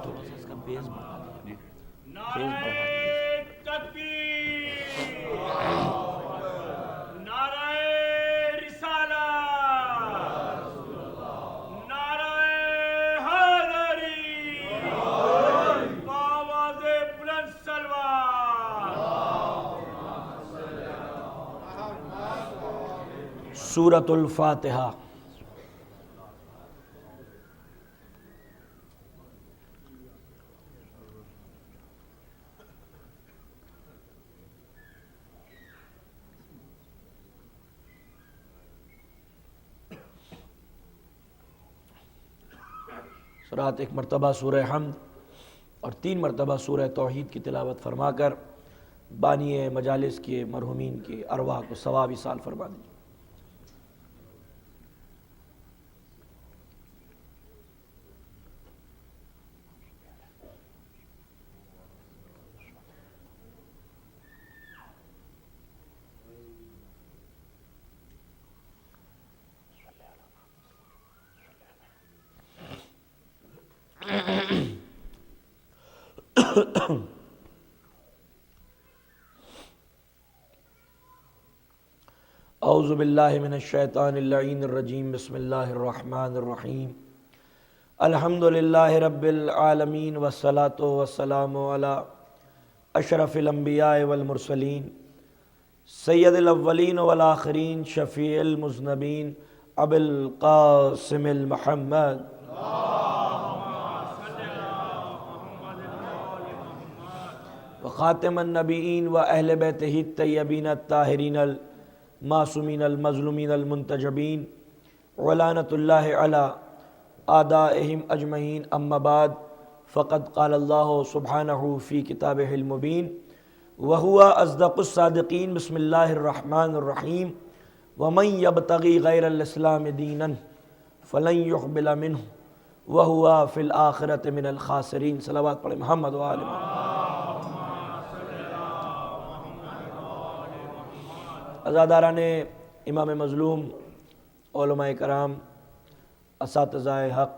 تو اس کا بیس بڑھا دیا، بیس نعرہ بڑھا دیا۔ تکبیر، نعرہ رسالت، نعرہ حیدری، آواز بلند سلوات۔ سورۃ الفاتحہ۔ رات ایک مرتبہ سورہ حمد اور 3 مرتبہ سورہ توحید کی تلاوت فرما کر بانی مجالس کے مرحومین کے ارواح کو ثواب ایصال فرما دیجیے۔ اعوذ باللہ من الشیطان اللعین الرجیم، بسم اللہ الرحمن الرحیم، الحمد للہ رب العالمین والصلاة والسلام علی اشرف الانبیاء والمرسلین سید الاولین والآخرین شفیع المذنبین ابی القاسم المحمد وخاتم النبیین و اہل بیتہ الطیبین الطاہرین المعصومین المظلومین المنتجبین ولعنۃ اللہ علی اعدائہم اجمعین، اما بعد فقد قال اللہ سبحانہ فی کتابہ المبین وہو اصدق الصادقین، بسم اللہ الرحمن الرحیم، ومن یبتغی غیر الاسلام دینا فلن یقبل منہ وہو فی الآخرۃ من الخاسرین۔ صلوات پڑھیں محمد و آل محمد۔ عزاداران امام مظلوم، علماء کرام، اساتذہ حق،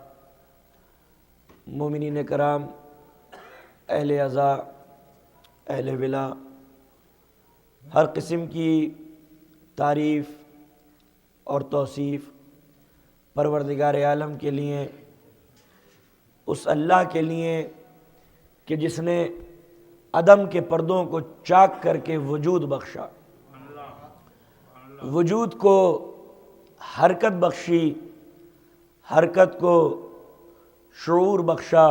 مومنین کرام، اہل عزا، اہل ولا، ہر قسم کی تعریف اور توصیف پروردگار عالم کے لیے، اس اللہ کے لیے کہ جس نے عدم کے پردوں کو چاک کر کے وجود بخشا، وجود کو حرکت بخشی، حرکت کو شعور بخشا،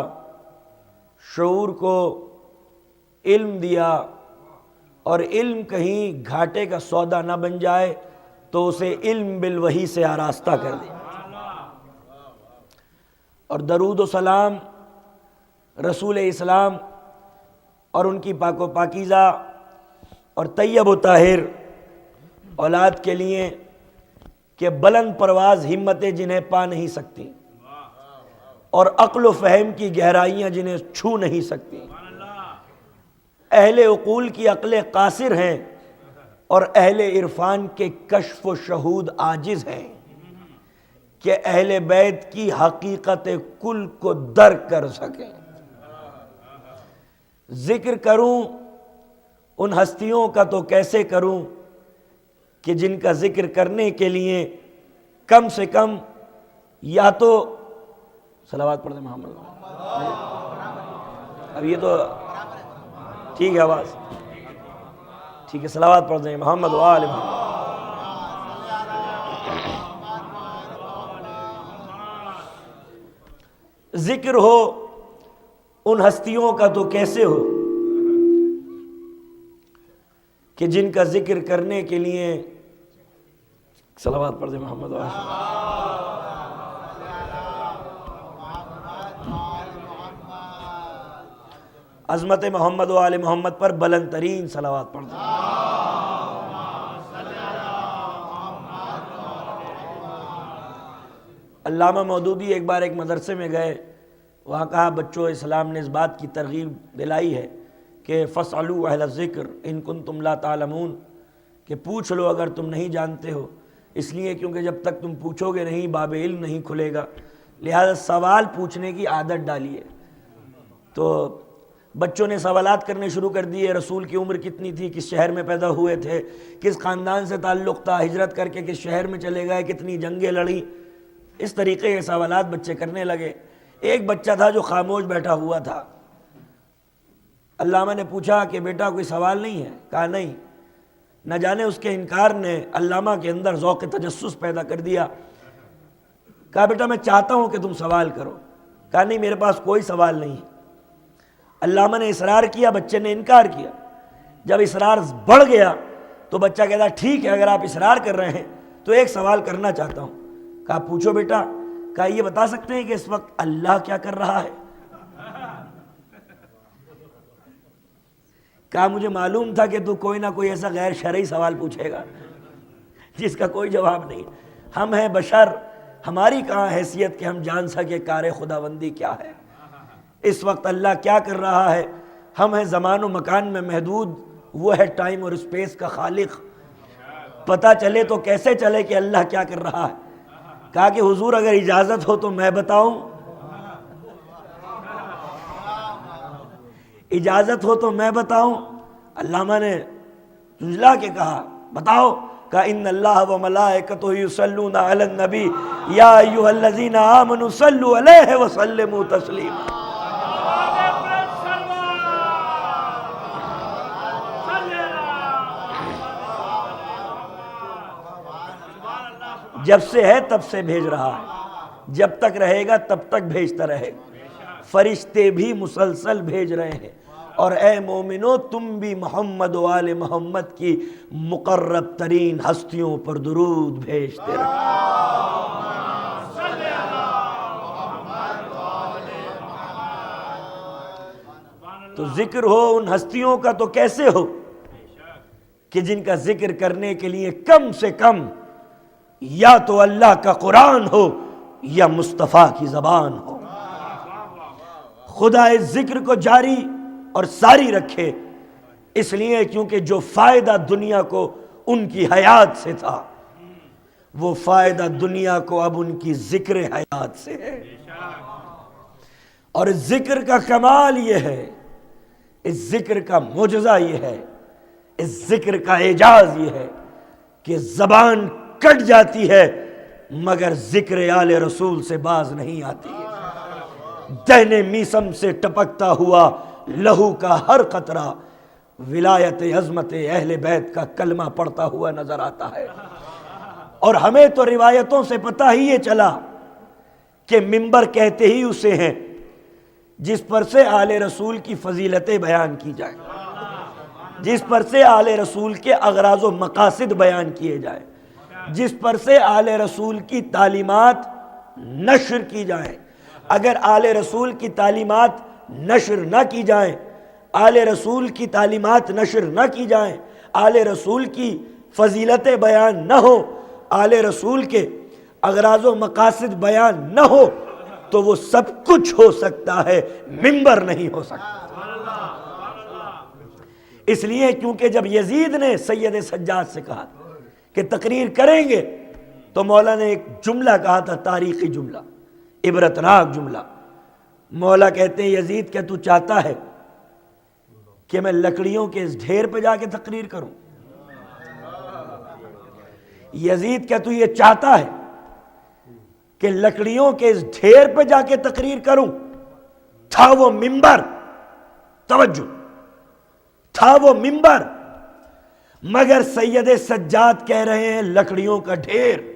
شعور کو علم دیا، اور علم کہیں گھاٹے کا سودا نہ بن جائے تو اسے علم بالوحی سے آراستہ کر دیا۔ اور درود و سلام رسول اسلام اور ان کی پاک و پاکیزہ اور طیب و طاہر اولاد کے لیے کہ بلند پرواز ہمتیں جنہیں پا نہیں سکتی، اور عقل و فہم کی گہرائیاں جنہیں چھو نہیں سکتی، اہل عقول کی عقلیں قاصر ہیں اور اہل عرفان کے کشف و شہود عاجز ہیں کہ اہل بیت کی حقیقت کل کو درک کر سکیں۔ ذکر کروں ان ہستیوں کا تو کیسے کروں کہ جن کا ذکر کرنے کے لیے کم سے کم یا تو صلوات پڑھ دیں محمد۔ اب یہ تو ٹھیک ہے، آواز ٹھیک ہے، صلوات پڑھ دیں محمد و آل محمد۔ ذکر ہو ان ہستیوں کا تو کیسے ہو کہ جن کا ذکر کرنے کے لیے صلوات پڑھ دیں محمد و آل محمد۔ عظمت محمد و آل محمد پر بلند ترین صلوات پڑھ دیں۔ علامہ مودودی ایک بار ایک مدرسے میں گئے، وہاں کہا بچوں اسلام نے اس بات کی ترغیب دلائی ہے کہ فاسألوا اہل الذکر ان کنتم لا تعلمون، کہ پوچھ لو اگر تم نہیں جانتے ہو، اس لیے کیونکہ جب تک تم پوچھو گے نہیں باب علم نہیں کھلے گا، لہذا سوال پوچھنے کی عادت ڈالیے۔ تو بچوں نے سوالات کرنے شروع کر دیے، رسول کی عمر کتنی تھی، کس شہر میں پیدا ہوئے تھے، کس خاندان سے تعلق تھا، ہجرت کر کے کس شہر میں چلے گئے، کتنی جنگیں لڑیں، اس طریقے کے سوالات بچے کرنے لگے۔ ایک بچہ تھا جو خاموش بیٹھا ہوا تھا۔ علامہ نے پوچھا کہ بیٹا کوئی سوال نہیں ہے؟ کہا نہیں۔ نہ جانے اس کے انکار نے علامہ کے اندر ذوق تجسس پیدا کر دیا۔ کہا بیٹا میں چاہتا ہوں کہ تم سوال کرو۔ کہا نہیں میرے پاس کوئی سوال نہیں ہے۔ علامہ نے اصرار کیا، بچے نے انکار کیا۔ جب اصرار بڑھ گیا تو بچہ کہتا ٹھیک ہے اگر آپ اصرار کر رہے ہیں تو ایک سوال کرنا چاہتا ہوں۔ کہا پوچھو بیٹا۔ کہا یہ بتا سکتے ہیں کہ اس وقت اللہ کیا کر رہا ہے؟ کہا مجھے معلوم تھا کہ تو کوئی نہ کوئی ایسا غیر شرعی سوال پوچھے گا جس کا کوئی جواب نہیں۔ ہم ہیں بشر، ہماری کہاں حیثیت کہ ہم جان سکے کار خداوندی کیا ہے، اس وقت اللہ کیا کر رہا ہے۔ ہم ہیں زمان و مکان میں محدود، وہ ہے ٹائم اور اسپیس کا خالق۔ پتہ چلے تو کیسے چلے کہ اللہ کیا کر رہا ہے۔ کہا کہ حضور اگر اجازت ہو تو میں بتاؤں، اجازت ہو تو میں بتاؤں۔ علامہ نے جھنجلا کے کہا بتاؤ۔ کہا ان اللہ و ملائکتہ یصلون علی النبی یا ایھا الذین آمنوا صلوا علیہ وسلموا تسلیما۔ جب سے ہے تب سے بھیج رہا ہے، جب تک رہے گا تب تک بھیجتا رہے گا۔ فرشتے بھی مسلسل بھیج رہے ہیں، اور اے مومنو تم بھی محمد و آل محمد کی مقرب ترین ہستیوں پر درود بھیجتے رہو۔ تو ذکر ہو ان ہستیوں کا تو کیسے ہو کہ جن کا ذکر کرنے کے لیے کم سے کم یا تو اللہ کا قرآن ہو یا مصطفیٰ کی زبان ہو۔ خدا اس ذکر کو جاری اور ساری رکھے، اس لیے کیونکہ جو فائدہ دنیا کو ان کی حیات سے تھا وہ فائدہ دنیا کو اب ان کی ذکر حیات سے ہے۔ اور اس ذکر کا کمال یہ ہے، اس ذکر کا معجزہ یہ ہے، اس ذکر کا اعجاز یہ ہے کہ زبان کٹ جاتی ہے مگر ذکر آل رسول سے باز نہیں آتی۔ دہنے میسم سے ٹپکتا ہوا لہو کا ہر قطرہ ولایت عظمت اہل بیت کا کلمہ پڑھتا ہوا نظر آتا ہے۔ اور ہمیں تو روایتوں سے پتہ ہی یہ چلا کہ منبر کہتے ہی اسے ہیں جس پر سے آل رسول کی فضیلتیں بیان کی جائیں، جس پر سے آل رسول کے اغراض و مقاصد بیان کیے جائیں، جس پر سے آل رسول کی تعلیمات نشر کی جائیں۔ اگر آل رسول کی تعلیمات نشر نہ کی جائیں، آل رسول کی تعلیمات نشر نہ کی جائیں، آل رسول کی فضیلتیں بیان نہ ہو، آل رسول کے اغراض و مقاصد بیان نہ ہو تو وہ سب کچھ ہو سکتا ہے، منبر نہیں ہو سکتا۔ اس لیے کیونکہ جب یزید نے سید سجاد سے کہا کہ تقریر کریں گے تو مولا نے ایک جملہ کہا تھا، تاریخی جملہ، عبرتناک جملہ۔ مولا کہتے ہیں یزید کیا تو چاہتا ہے کہ میں لکڑیوں کے اس ڈھیر پہ جا کے تقریر کروں؟ یزید کیا تو یہ چاہتا ہے کہ لکڑیوں کے اس ڈھیر پہ جا کے تقریر کروں؟ تھا وہ منبر، توجہ، تھا وہ منبر، مگر سید سجاد کہہ رہے ہیں لکڑیوں کا ڈھیر،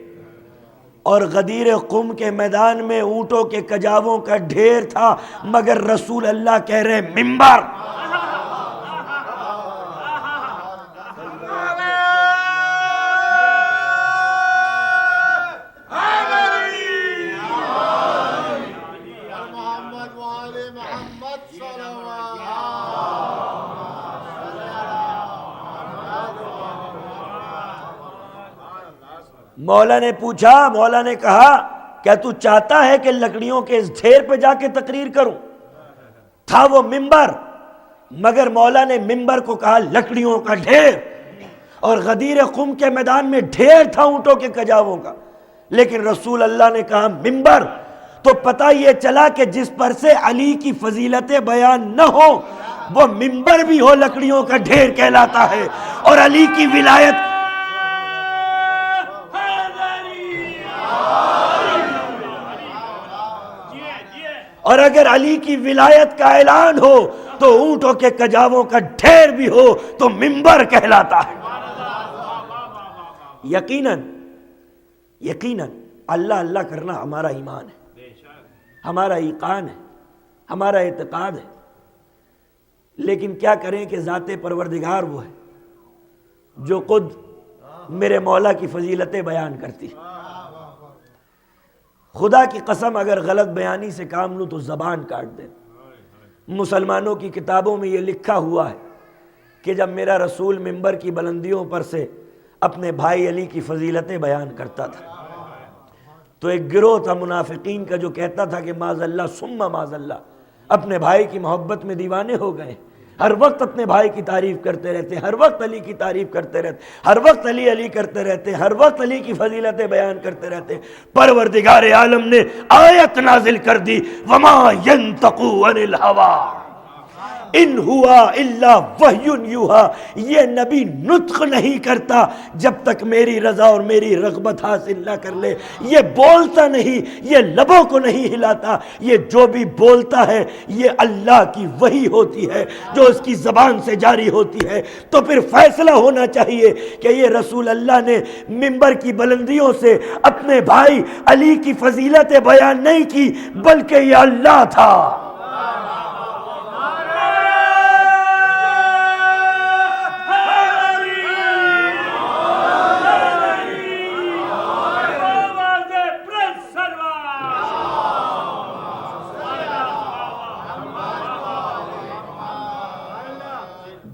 اور غدیر قم کے میدان میں اونٹوں کے کجاووں کا ڈھیر تھا مگر رسول اللہ کہہ رہے ہیں منبر۔ مولا نے پوچھا، مولا نے کہا کیا تو چاہتا ہے کہ لکڑیوں کے اس ڈھیر پہ جا کے تقریر کروں؟ تھا وہ منبر، مگر مولا نے منبر کو کہا لکڑیوں کا ڈھیر، اور غدیر قم کے میدان میں ڈھیر تھا اونٹوں کے کجاووں کا، لیکن رسول اللہ نے کہا منبر۔ تو پتہ یہ چلا کہ جس پر سے علی کی فضیلتیں بیان نہ ہو وہ ممبر بھی ہو لکڑیوں کا ڈھیر کہلاتا ہے، اور علی کی ولایت اور اگر علی کی ولایت کا اعلان ہو تو اونٹوں کے کجاووں کا ڈھیر بھی ہو تو ممبر کہلاتا ہے۔ یقیناً اللہ اللہ کرنا ہمارا ایمان ہے، ہمارا ایقان ہے، ہمارا اعتقاد ہے، لیکن کیا کریں کہ ذات پروردگار وہ ہے جو خود میرے مولا کی فضیلتیں بیان کرتی ہے۔ خدا کی قسم اگر غلط بیانی سے کام لوں تو زبان کاٹ دیں۔ مسلمانوں کی کتابوں میں یہ لکھا ہوا ہے کہ جب میرا رسول ممبر کی بلندیوں پر سے اپنے بھائی علی کی فضیلتیں بیان کرتا تھا تو ایک گروہ تھا منافقین کا جو کہتا تھا کہ معاذ اللہ ثم معاذ اللہ، اپنے بھائی کی محبت میں دیوانے ہو گئے، ہر وقت اپنے بھائی کی تعریف کرتے رہتے، ہر وقت علی کی تعریف کرتے رہتے، ہر وقت علی علی کرتے رہتے، ہر وقت علی کی فضیلتیں بیان کرتے رہتے۔ پروردگار عالم نے آیت نازل کر دی، وما ينطق عن الهوى ان ہوا الا وحی یوحی، یہ نبی نطق نہیں کرتا جب تک میری رضا اور میری رغبت حاصل نہ کر لے، یہ بولتا نہیں، یہ لبوں کو نہیں ہلاتا، یہ جو بھی بولتا ہے یہ اللہ کی وحی ہوتی ہے جو اس کی زبان سے جاری ہوتی ہے۔ تو پھر فیصلہ ہونا چاہیے کہ یہ رسول اللہ نے ممبر کی بلندیوں سے اپنے بھائی علی کی فضیلتیں بیان نہیں کی، بلکہ یہ اللہ تھا۔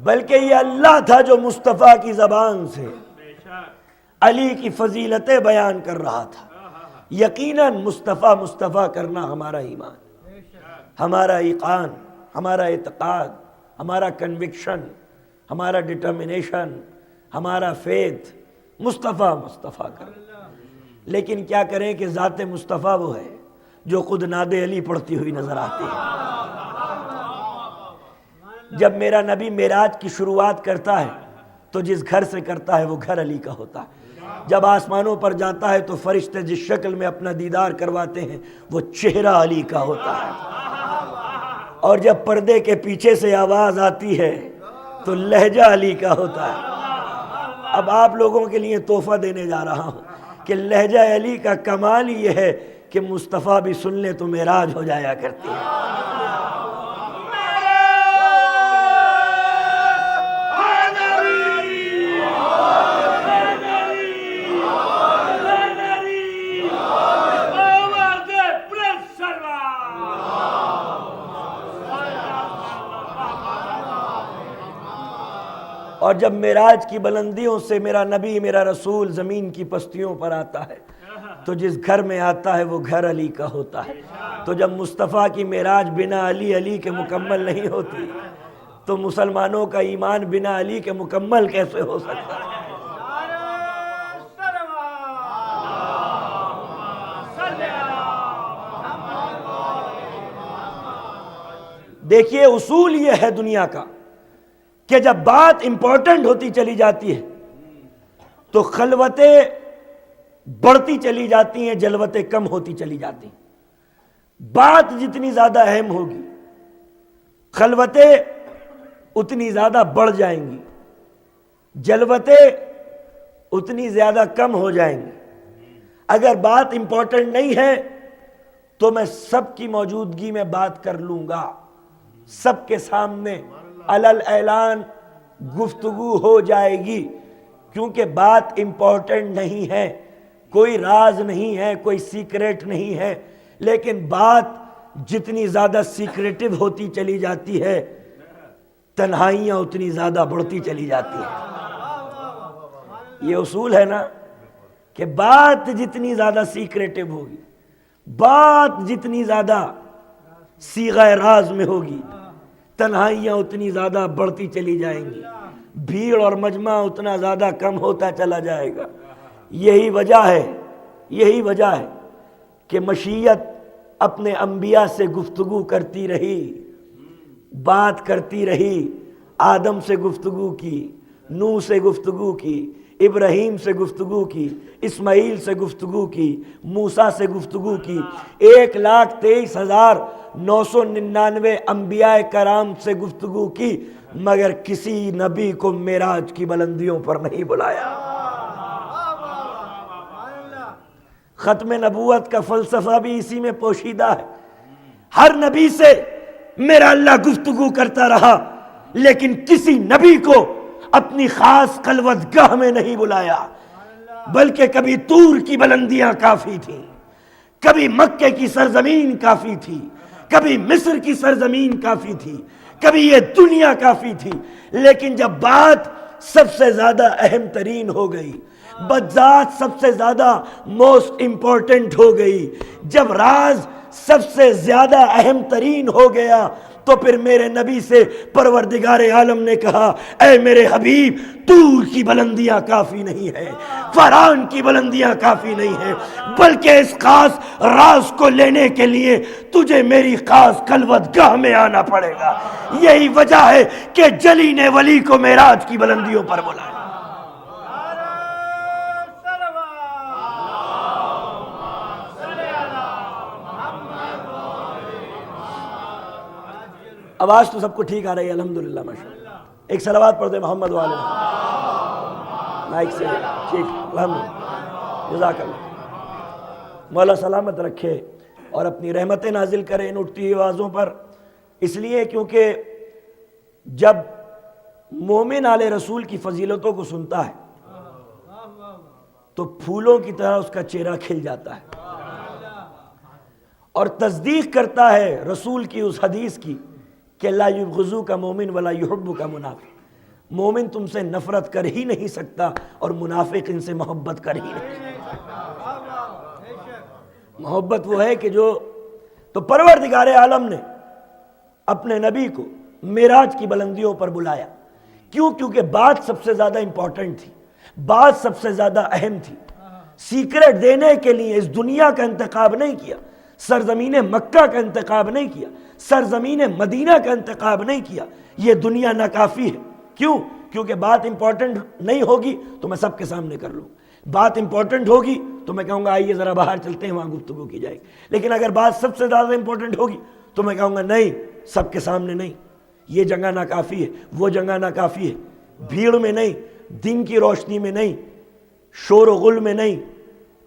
بلکہ یہ اللہ تھا جو مصطفیٰ کی زبان سے علی کی فضیلتیں بیان کر رہا تھا۔ یقیناً مصطفیٰ کرنا ہمارا ایمان، ہمارا ایقان، ہمارا اعتقاد، ہمارا کنوکشن، ہمارا ڈٹرمنیشن، ہمارا فیتھ، مصطفیٰ کرنا۔ لیکن کیا کریں کہ ذات مصطفیٰ وہ ہے جو خود ناد علی پڑھتی ہوئی نظر آتی ہے۔ جب میرا نبی معراج کی شروعات کرتا ہے تو جس گھر سے کرتا ہے وہ گھر علی کا ہوتا ہے۔ جب آسمانوں پر جاتا ہے تو فرشتے جس شکل میں اپنا دیدار کرواتے ہیں وہ چہرہ علی کا ہوتا ہے، اور جب پردے کے پیچھے سے آواز آتی ہے تو لہجہ علی کا ہوتا ہے۔ اب آپ لوگوں کے لیے تحفہ دینے جا رہا ہوں کہ لہجہ علی کا کمال یہ ہے کہ مصطفیٰ بھی سن لے تو معراج ہو جایا کرتی ہے۔ اور جب معراج کی بلندیوں سے میرا نبی میرا رسول زمین کی پستیوں پر آتا ہے تو جس گھر میں آتا ہے وہ گھر علی کا ہوتا ہے۔ تو جب مصطفیٰ کی معراج بنا علی کے مکمل نہیں ہوتی تو مسلمانوں کا ایمان بنا علی کے مکمل کیسے ہو سکتا ہے؟ دیکھیے اصول یہ ہے دنیا کا کہ جب بات امپورٹنٹ ہوتی چلی جاتی ہے تو خلوتیں بڑھتی چلی جاتی ہیں، جلوتیں کم ہوتی چلی جاتی ہیں۔ بات جتنی زیادہ اہم ہوگی خلوتیں اتنی زیادہ بڑھ جائیں گی، جلوتیں اتنی زیادہ کم ہو جائیں گی۔ اگر بات امپورٹنٹ نہیں ہے تو میں سب کی موجودگی میں بات کر لوں گا، سب کے سامنے علل اعلان گفتگو ہو جائے گی، کیونکہ بات امپورٹنٹ نہیں ہے، کوئی راز نہیں ہے، کوئی سیکریٹ نہیں ہے۔ لیکن بات جتنی زیادہ سیکریٹو ہوتی چلی جاتی ہے تنہائیاں اتنی زیادہ بڑھتی چلی جاتی ہیں۔ یہ اصول ہے نا کہ بات جتنی زیادہ سیکریٹو ہوگی، بات جتنی زیادہ صیغہ راز میں ہوگی، تنہائیاں اتنی زیادہ بڑھتی چلی جائیں گی، بھیڑ اور مجمع اتنا زیادہ کم ہوتا چلا جائے گا۔ یہی وجہ ہے کہ مشیت اپنے انبیاء سے گفتگو کرتی رہی، بات کرتی رہی، آدم سے گفتگو کی، نوح سے گفتگو کی، ابراہیم سے گفتگو کی، اسماعیل سے گفتگو کی، موسیٰ سے گفتگو کی، 1,23,999 انبیاء کرام سے گفتگو کی، مگر کسی نبی کو معراج کی بلندیوں پر نہیں بلایا۔ ختم نبوت کا فلسفہ بھی اسی میں پوشیدہ ہے۔ ہر نبی سے میرا اللہ گفتگو کرتا رہا، لیکن کسی نبی کو اپنی خاص خلوت گاہ میں نہیں بلایا، بلکہ کبھی طور کی بلندیاں کافی تھیں، کبھی مکے کی سرزمین کافی تھی، کبھی مصر کی سرزمین کافی تھی، کبھی یہ دنیا کافی تھی، لیکن جب بات سب سے زیادہ اہم ترین ہو گئی، بذات سب سے زیادہ موسٹ امپورٹنٹ ہو گئی، جب راز سب سے زیادہ اہم ترین ہو گیا، تو پھر میرے نبی سے پروردگار عالم نے کہا، اے میرے حبیب، طور کی بلندیاں کافی نہیں ہے، فرعون کی بلندیاں کافی نہیں ہے، بلکہ اس خاص راز کو لینے کے لیے تجھے میری خاص خلوت گاہ میں آنا پڑے گا۔ یہی وجہ ہے کہ جلی نے ولی کو معراج کی بلندیوں پر بلایا۔ آواز تو سب کو ٹھیک آ رہی ہے الحمدللہ ماشاءاللہ۔ ایک صلوات پڑھ دے محمد والے مائک سے، ٹھیک الحمدللہ، جزاک اللہ۔ مولا سلامت رکھے اور اپنی رحمتیں نازل کرے ان اٹھتی ہوئی آوازوں پر، اس لیے کیونکہ جب مومن آل رسول کی فضیلتوں کو سنتا ہے تو پھولوں کی طرح اس کا چہرہ کھل جاتا ہے، اور تصدیق کرتا ہے رسول کی اس حدیث کی کہ لا یبغضو کا مومن ولا یحب کا منافق، مومن تم سے نفرت کر ہی نہیں سکتا اور منافق ان سے محبت کر ہی نہیں سکتا۔ محبت وہ ہے کہ جو، تو پروردگار عالم نے اپنے نبی کو معراج کی بلندیوں پر بلایا، کیوں؟ کیونکہ بات سب سے زیادہ امپورٹنٹ تھی، بات سب سے زیادہ اہم تھی۔ سیکرٹ دینے کے لیے اس دنیا کا انتخاب نہیں کیا، سرزمین مکہ کا انتخاب نہیں کیا، سرزمین مدینہ کا انتخاب نہیں کیا، یہ دنیا ناکافی ہے۔ کیوں؟ کیونکہ بات امپورٹنٹ نہیں ہوگی تو میں سب کے سامنے کر لوں، بات امپورٹنٹ ہوگی تو میں کہوں گا آئیے ذرا باہر چلتے ہیں، وہاں گفتگو کی جائے گی، لیکن اگر بات سب سے زیادہ امپورٹنٹ ہوگی تو میں کہوں گا نہیں، سب کے سامنے نہیں، یہ جگہ ناکافی ہے، وہ جگہ ناکافی ہے، بھیڑ میں نہیں، دن کی روشنی میں نہیں، شور و غل میں نہیں،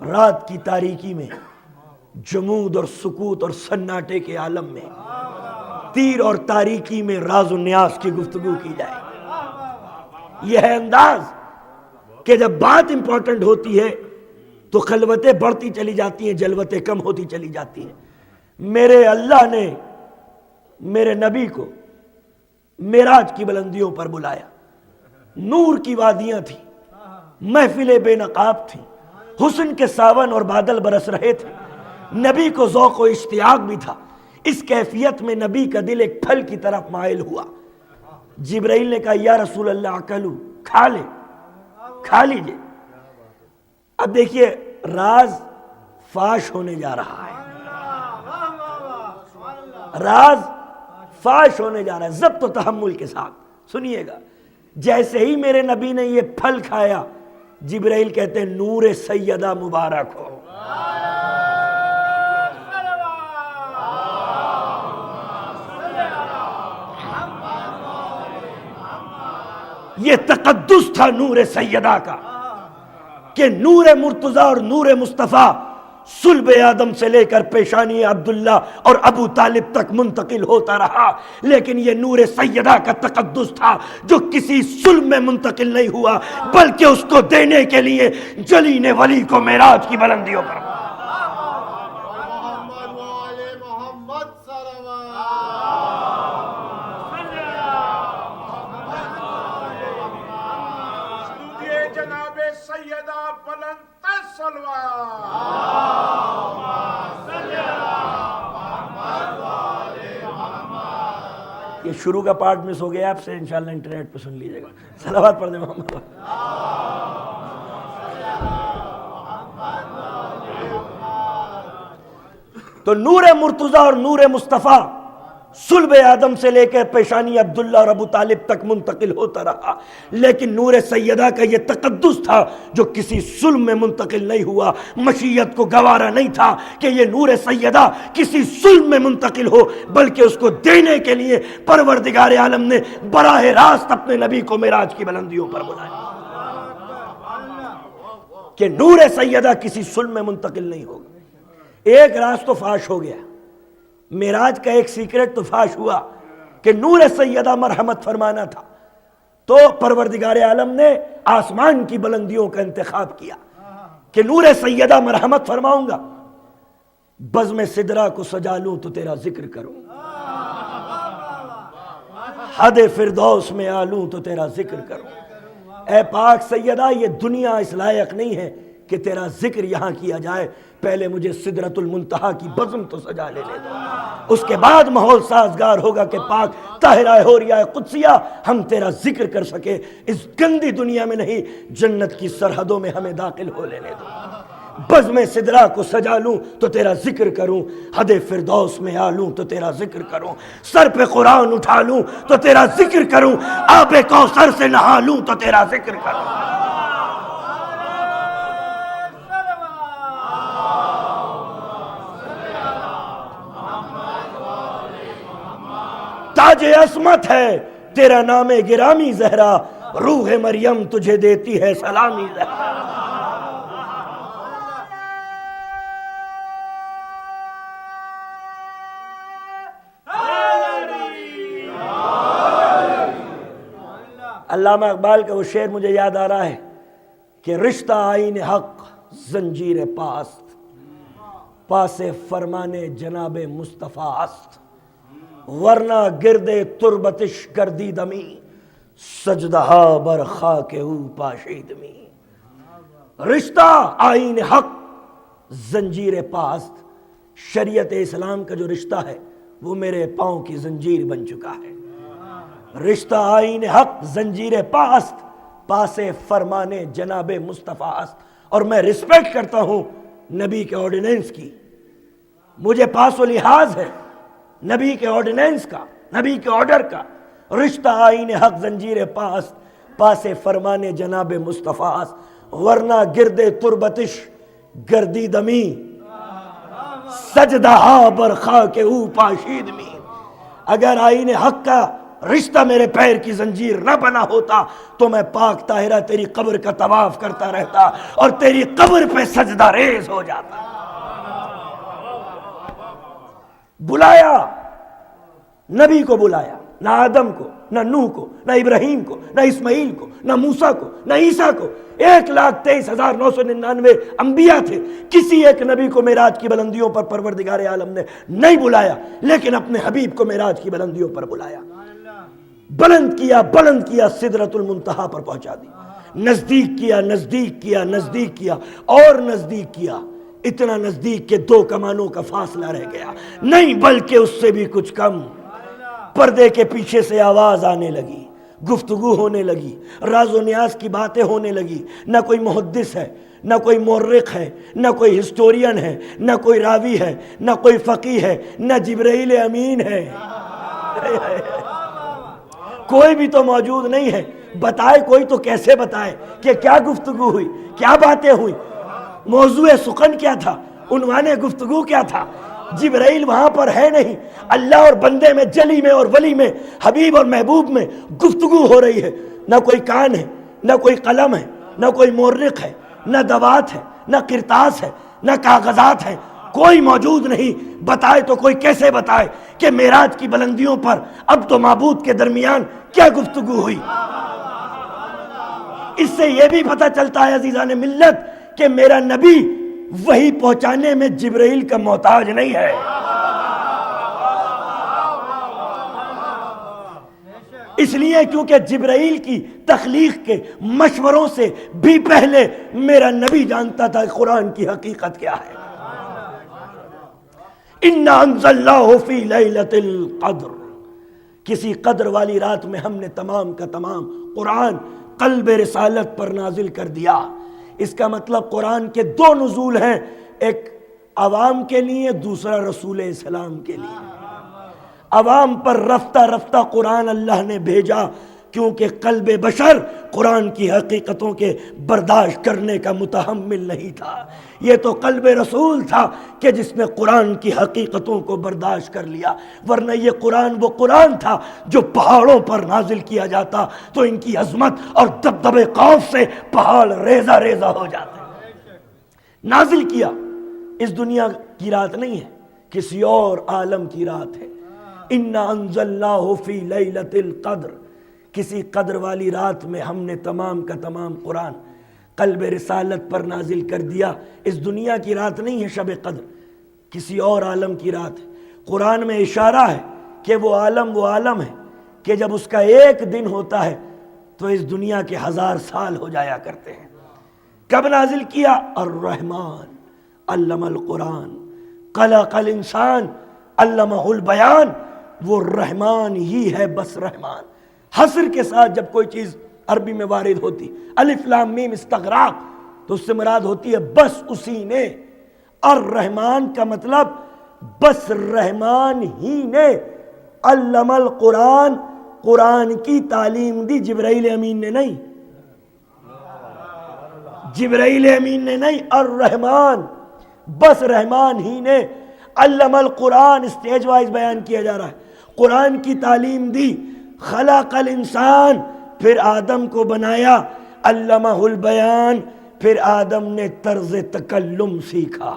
رات کی تاریکی میں، جمود اور سکوت اور سناٹے کے عالم میں، تیر اور تاریکی میں راز و نیاز کی گفتگو کی جائے۔ یہ ہے انداز کہ جب بات امپورٹنٹ ہوتی ہے تو خلوتیں بڑھتی چلی جاتی ہیں، جلوتیں کم ہوتی چلی جاتی ہیں۔ میرے اللہ نے میرے نبی کو معراج کی بلندیوں پر بلایا، نور کی وادیاں تھیں، محفل بے نقاب تھیں، حسن کے ساون اور بادل برس رہے تھے، نبی کو ذوق و اشتیاق بھی تھا۔ اس کیفیت میں نبی کا دل ایک پھل کی طرف مائل ہوا۔ جبرائیل نے کہا یا رسول اللہ اکلو، کھا لے، کھا لیجئے۔ اب دیکھیے راز فاش ہونے جا رہا ہے، راز فاش ہونے جا رہا ہے، ضبط و تحمل کے ساتھ سنیے گا۔ جیسے ہی میرے نبی نے یہ پھل کھایا، جبرائیل کہتے ہیں نور سیدہ مبارک ہو۔ یہ تقدس تھا نور سیدہ کا کہ نور مرتضیٰ اور نور مصطفیٰ صلب آدم سے لے کر پیشانی عبداللہ اور ابو طالب تک منتقل ہوتا رہا، لیکن یہ نور سیدہ کا تقدس تھا جو کسی صلب میں منتقل نہیں ہوا، بلکہ اس کو دینے کے لیے جلی نے ولی کو معراج کی بلندیوں پر جناب سیدہ بلند یہ شروع کا پارٹ مس ہو گیا آپ سے، انشاءاللہ انٹرنیٹ پہ سن لیجئے گا۔ صلوات پڑھ دیں محمد۔ تو نور مرتضیٰ اور نور مصطفیٰ صلب آدم سے لے کر پیشانی عبداللہ اور ابو طالب تک منتقل ہوتا رہا، لیکن نور سیدہ کا یہ تقدس تھا جو کسی صلب میں منتقل نہیں ہوا۔ مشیت کو گوارا نہیں تھا کہ یہ نور سیدہ کسی صلب میں منتقل ہو، بلکہ اس کو دینے کے لیے پروردگار عالم نے براہ راست اپنے نبی کو معراج کی بلندیوں پر بلایا کہ نور سیدہ کسی صلب میں منتقل نہیں ہوگا۔ ایک راز تو فاش ہو گیا، معراج کا ایک سیکرٹ تو فاش ہوا کہ نور سیدہ مرحمت فرمانا تھا، تو پروردگار عالم نے آسمان کی بلندیوں کا انتخاب کیا کہ نور سیدہ مرحمت فرماؤں گا، بزم سدرہ کو سجا لوں تو تیرا ذکر کروں، حد فردوس میں آلوں تو تیرا ذکر کروں۔ اے پاک سیدہ، یہ دنیا اس لائق نہیں ہے کہ تیرا ذکر یہاں کیا جائے، پہلے مجھے سدرۃ المنتہا کی بزم تو سجا لے دو، اس کے بعد ماحول سازگار ہوگا کہ پاک طاہرہ حوریہ قدسیہ ہم تیرا ذکر کر سکے۔ اس گندی دنیا میں نہیں، جنت کی سرحدوں میں ہمیں داخل ہو لینے دو۔ بزم سدرہ کو سجا لوں تو تیرا ذکر کروں، حد فردوس میں آلوں تو تیرا ذکر کروں، سر پہ قرآن اٹھا لوں تو تیرا ذکر کروں، آب کوثر سے نہا لوں تو تیرا ذکر کروں۔ تاج عصمت ہے تیرا نام گرامی زہرا، روح مریم تجھے دیتی ہے سلامی زہرا۔ علامہ اقبال کا وہ شعر مجھے یاد آ رہا ہے کہ رشتہ آئین حق زنجیر پاست، پاس فرمانے جناب مصطفیٰ است، ورنہ گرد تربتش گردی دمی، سجدہا بر خاک او پاشید می۔ رشتہ آئین حق زنجیر پاست، شریعت اسلام کا جو رشتہ ہے وہ میرے پاؤں کی زنجیر بن چکا ہے۔ رشتہ آئین حق زنجیر پاست، پاس فرمانے جناب مصطفیٰ است، اور میں رسپیکٹ کرتا ہوں نبی کے آرڈیننس کی، مجھے پاس و لحاظ ہے نبی کے آرڈیننس کا، نبی کے آرڈر کا۔ رشتہ آئین حق زنجیر پاست، پاس فرمانے جناب مصطفیٰ است، ورنہ گرد تربتش گردی دمی، سجدہا بر خاک او پاشید می۔ اگر آئین حق کا رشتہ میرے پیر کی زنجیر نہ بنا ہوتا تو میں پاک طاہرہ تیری قبر کا طواف کرتا رہتا اور تیری قبر پہ سجدہ ریز ہو جاتا۔ بلایا نبی کو، بلایا نہ آدم کو، نہ نوح کو، نہ ابراہیم کو، نہ اسماعیل کو، نہ موسیٰ کو، نہ عیسیٰ کو۔ 1,23,999 انبیاء تھے، کسی ایک نبی کو معراج کی بلندیوں پر پروردگار عالم نے نہیں بلایا، لیکن اپنے حبیب کو معراج کی بلندیوں پر بلایا، بلند کیا سدرۃ المنتہا پر پہنچا دی، نزدیک کیا اور نزدیک کیا، اتنا نزدیک کہ 2 کمانوں کا فاصلہ رہ گیا، نہیں بلکہ اس سے بھی کچھ کم۔ پردے کے پیچھے سے آواز آنے لگی، گفتگو ہونے لگی، راز و نیاز کی باتیں ہونے لگی، نہ کوئی محدث ہے، نہ کوئی مورخ ہے، نہ کوئی ہسٹورین ہے، نہ کوئی راوی ہے، نہ کوئی فقیہ ہے، نہ جبرائیل امین ہے، کوئی بھی تو موجود نہیں ہے۔ بتائے کوئی تو کیسے بتائے کہ کیا گفتگو ہوئی، کیا باتیں ہوئی، موضوع سخن کیا تھا، عنوان گفتگو کیا تھا؟ جبرائیل وہاں پر ہے نہیں، اللہ اور بندے میں، جلی میں اور ولی میں، حبیب اور محبوب میں گفتگو ہو رہی ہے۔ نہ کوئی کان ہے، نہ کوئی قلم ہے، نہ کوئی مورخ ہے، نہ دوات ہے، نہ کرتاس ہے، نہ کاغذات ہیں، کوئی موجود نہیں۔ بتائے تو کوئی کیسے بتائے کہ معراج کی بلندیوں پر اب تو معبود کے درمیان کیا گفتگو ہوئی؟ اس سے یہ بھی پتہ چلتا ہے عزیزان ملت کہ میرا نبی وہی پہنچانے میں جبرائیل کا محتاج نہیں ہے۔ اس لیے کیونکہ جبرائیل کی تخلیق کے مشوروں سے بھی پہلے میرا نبی جانتا تھا قرآن کی حقیقت کیا ہے۔ اِنَّا أَنزَلْنَاهُ فِي لَيْلَةِ الْقَدْرِ، کسی قدر والی رات میں ہم نے تمام کا تمام قرآن قلب رسالت پر نازل کر دیا۔ اس کا مطلب قرآن کے 2 نزول ہیں، ایک عوام کے لیے، دوسرا رسول اسلام کے لیے۔ عوام پر رفتہ رفتہ قرآن اللہ نے بھیجا، کیونکہ قلب بشر قرآن کی حقیقتوں کے برداشت کرنے کا متحمل نہیں تھا۔ یہ تو قلب رسول تھا کہ جس نے قرآن کی حقیقتوں کو برداشت کر لیا، ورنہ یہ قرآن وہ قرآن تھا جو پہاڑوں پر نازل کیا جاتا تو ان کی عظمت اور دبدبے خوف سے پہاڑ ریزہ ریزہ ہو جاتے۔ نازل کیا، اس دنیا کی رات نہیں ہے، کسی اور عالم کی رات ہے۔ اِنَّا أَنزَلْنَاهُ فِي لَيْلَةِ الْقَدْرِ، کسی قدر والی رات میں ہم نے تمام کا تمام قرآن قلب رسالت پر نازل کر دیا۔ اس دنیا کی رات نہیں ہے شب قدر، کسی اور عالم کی رات ہے۔ قرآن میں اشارہ ہے کہ وہ عالم ہے کہ جب اس کا ایک دن ہوتا ہے تو اس دنیا کے 1000 سال ہو جایا کرتے ہیں۔ کب نازل کیا؟ الرحمن علم القرآن خلق الانسان علمہ البیان۔ وہ رحمان ہی ہے، بس رحمان۔ حصر کے ساتھ جب کوئی چیز عربی میں وارد ہوتی، الف لام میم استغراق، تو اس سے مراد ہوتی ہے بس اسی نے۔ الرحمن کا مطلب بس رحمان ہی نے علم القرآن، قرآن کی تعلیم دی، جبرائیل امین نے نہیں، جبرائیل امین نے نہیں، الرحمن بس رحمان ہی نے علم القرآن۔ اسٹیج وائز بیان کیا جا رہا ہے، قرآن کی تعلیم دی۔ خلق الانسان، پھر آدم کو بنایا، علمہ البیان، پھر آدم نے طرز تکلم سیکھا،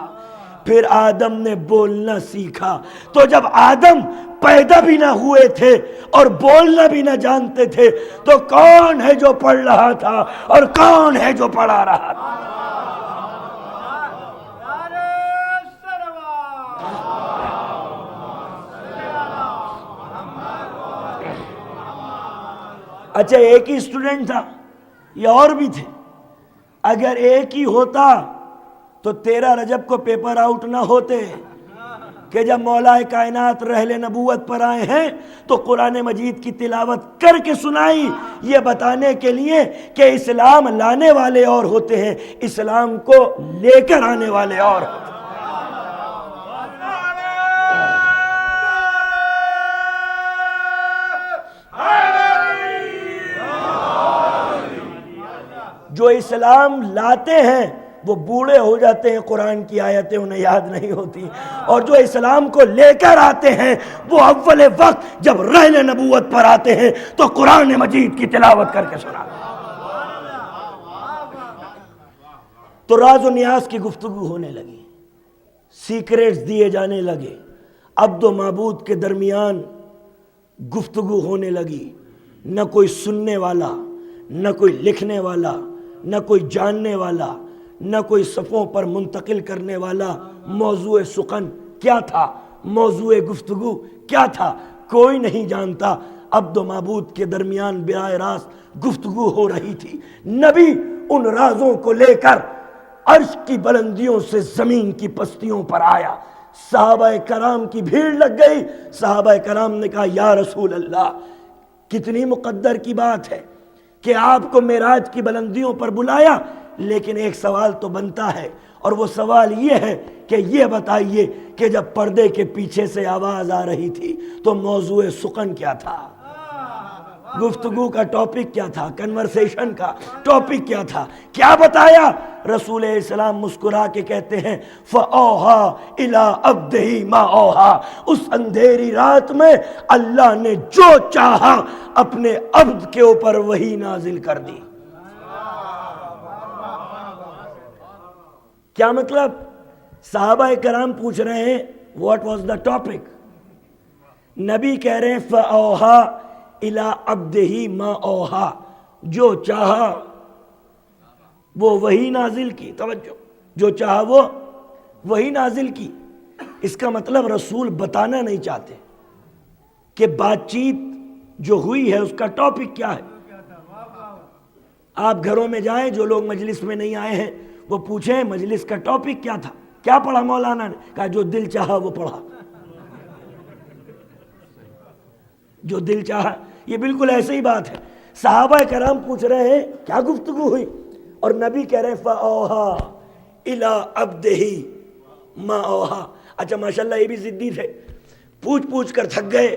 پھر آدم نے بولنا سیکھا۔ تو جب آدم پیدا بھی نہ ہوئے تھے اور بولنا بھی نہ جانتے تھے تو کون ہے جو پڑھ رہا تھا اور کون ہے جو پڑھا رہا تھا؟ اچھا ایک ہی اسٹوڈنٹ تھا یا اور بھی تھے؟ اگر ایک ہی ہوتا تو 13 رجب کو پیپر آؤٹ نہ ہوتے کہ جب مولا کائنات رحل نبوت پر آئے ہیں تو قرآن مجید کی تلاوت کر کے سنائی، یہ بتانے کے لیے کہ اسلام لانے والے اور ہوتے ہیں، اسلام کو لے کر آنے والے اور ہوتے ہیں۔ جو اسلام لاتے ہیں وہ بوڑھے ہو جاتے ہیں، قرآن کی آیتیں انہیں یاد نہیں ہوتی، اور جو اسلام کو لے کر آتے ہیں وہ اول وقت جب رحل نبوت پر آتے ہیں تو قرآن مجید کی تلاوت کر کے سناتے ہیں۔ تو راز و نیاز کی گفتگو ہونے لگی، سیکریٹس دیے جانے لگے، عبد و معبود کے درمیان گفتگو ہونے لگی۔ نہ کوئی سننے والا، نہ کوئی لکھنے والا، نہ کوئی جاننے والا، نہ کوئی صفوں پر منتقل کرنے والا۔ موضوع سخن کیا تھا، موضوع گفتگو کیا تھا، کوئی نہیں جانتا۔ عبد و معبود کے درمیان براہ راست گفتگو ہو رہی تھی۔ نبی ان رازوں کو لے کر عرش کی بلندیوں سے زمین کی پستیوں پر آیا۔ صحابہ کرام کی بھیڑ لگ گئی۔ صحابہ کرام نے کہا یا رسول اللہ، کتنی مقدر کی بات ہے کہ آپ کو معراج کی بلندیوں پر بلایا، لیکن ایک سوال تو بنتا ہے، اور وہ سوال یہ ہے کہ یہ بتائیے کہ جب پردے کے پیچھے سے آواز آ رہی تھی تو موضوع سخن کیا تھا، گفتگو کا ٹاپک کیا تھا، کنورسیشن کا ٹاپک کیا تھا، کیا بتایا؟ رسول اسلام مسکرا کے کہتے ہیں فَأَوْحَىٰ إِلَىٰ عَبْدِهِ مَا أَوْحَىٰ، اس اندھیری رات میں اللہ نے جو چاہا اپنے عبد کے اوپر وحی نازل کر دی۔ کیا مطلب؟ صحابہ کرام پوچھ رہے ہیں what was the topic؟ نبی کہہ رہے ہیں فَأَوْحَىٰ إِلَىٰ عَبْدِهِ مَا أَوْحَىٰ، جو چاہا وہ وہی نازل کی۔ توجہ، جو چاہا وہ وہی نازل کی۔ اس کا مطلب رسول بتانا نہیں چاہتے کہ بات چیت جو ہوئی ہے اس کا ٹاپک کیا ہے۔ آپ گھروں میں جائیں، جو لوگ مجلس میں نہیں آئے ہیں وہ پوچھیں مجلس کا ٹاپک کیا تھا، کیا پڑھا مولانا نے؟ کہا جو دل چاہا وہ پڑھا، جو دل چاہا۔ یہ بالکل ایسے ہی بات ہے۔ صحابہ کرام پوچھ رہے ہیں کیا گفتگو ہوئی، اور نبی کہہ رہے ہیں فَأَوْحَىٰ إِلَىٰ عَبْدِهِ ما اوہا. اچھا ماشاءاللہ یہ بھی ضدی تھے, پوچھ کر تھک گئے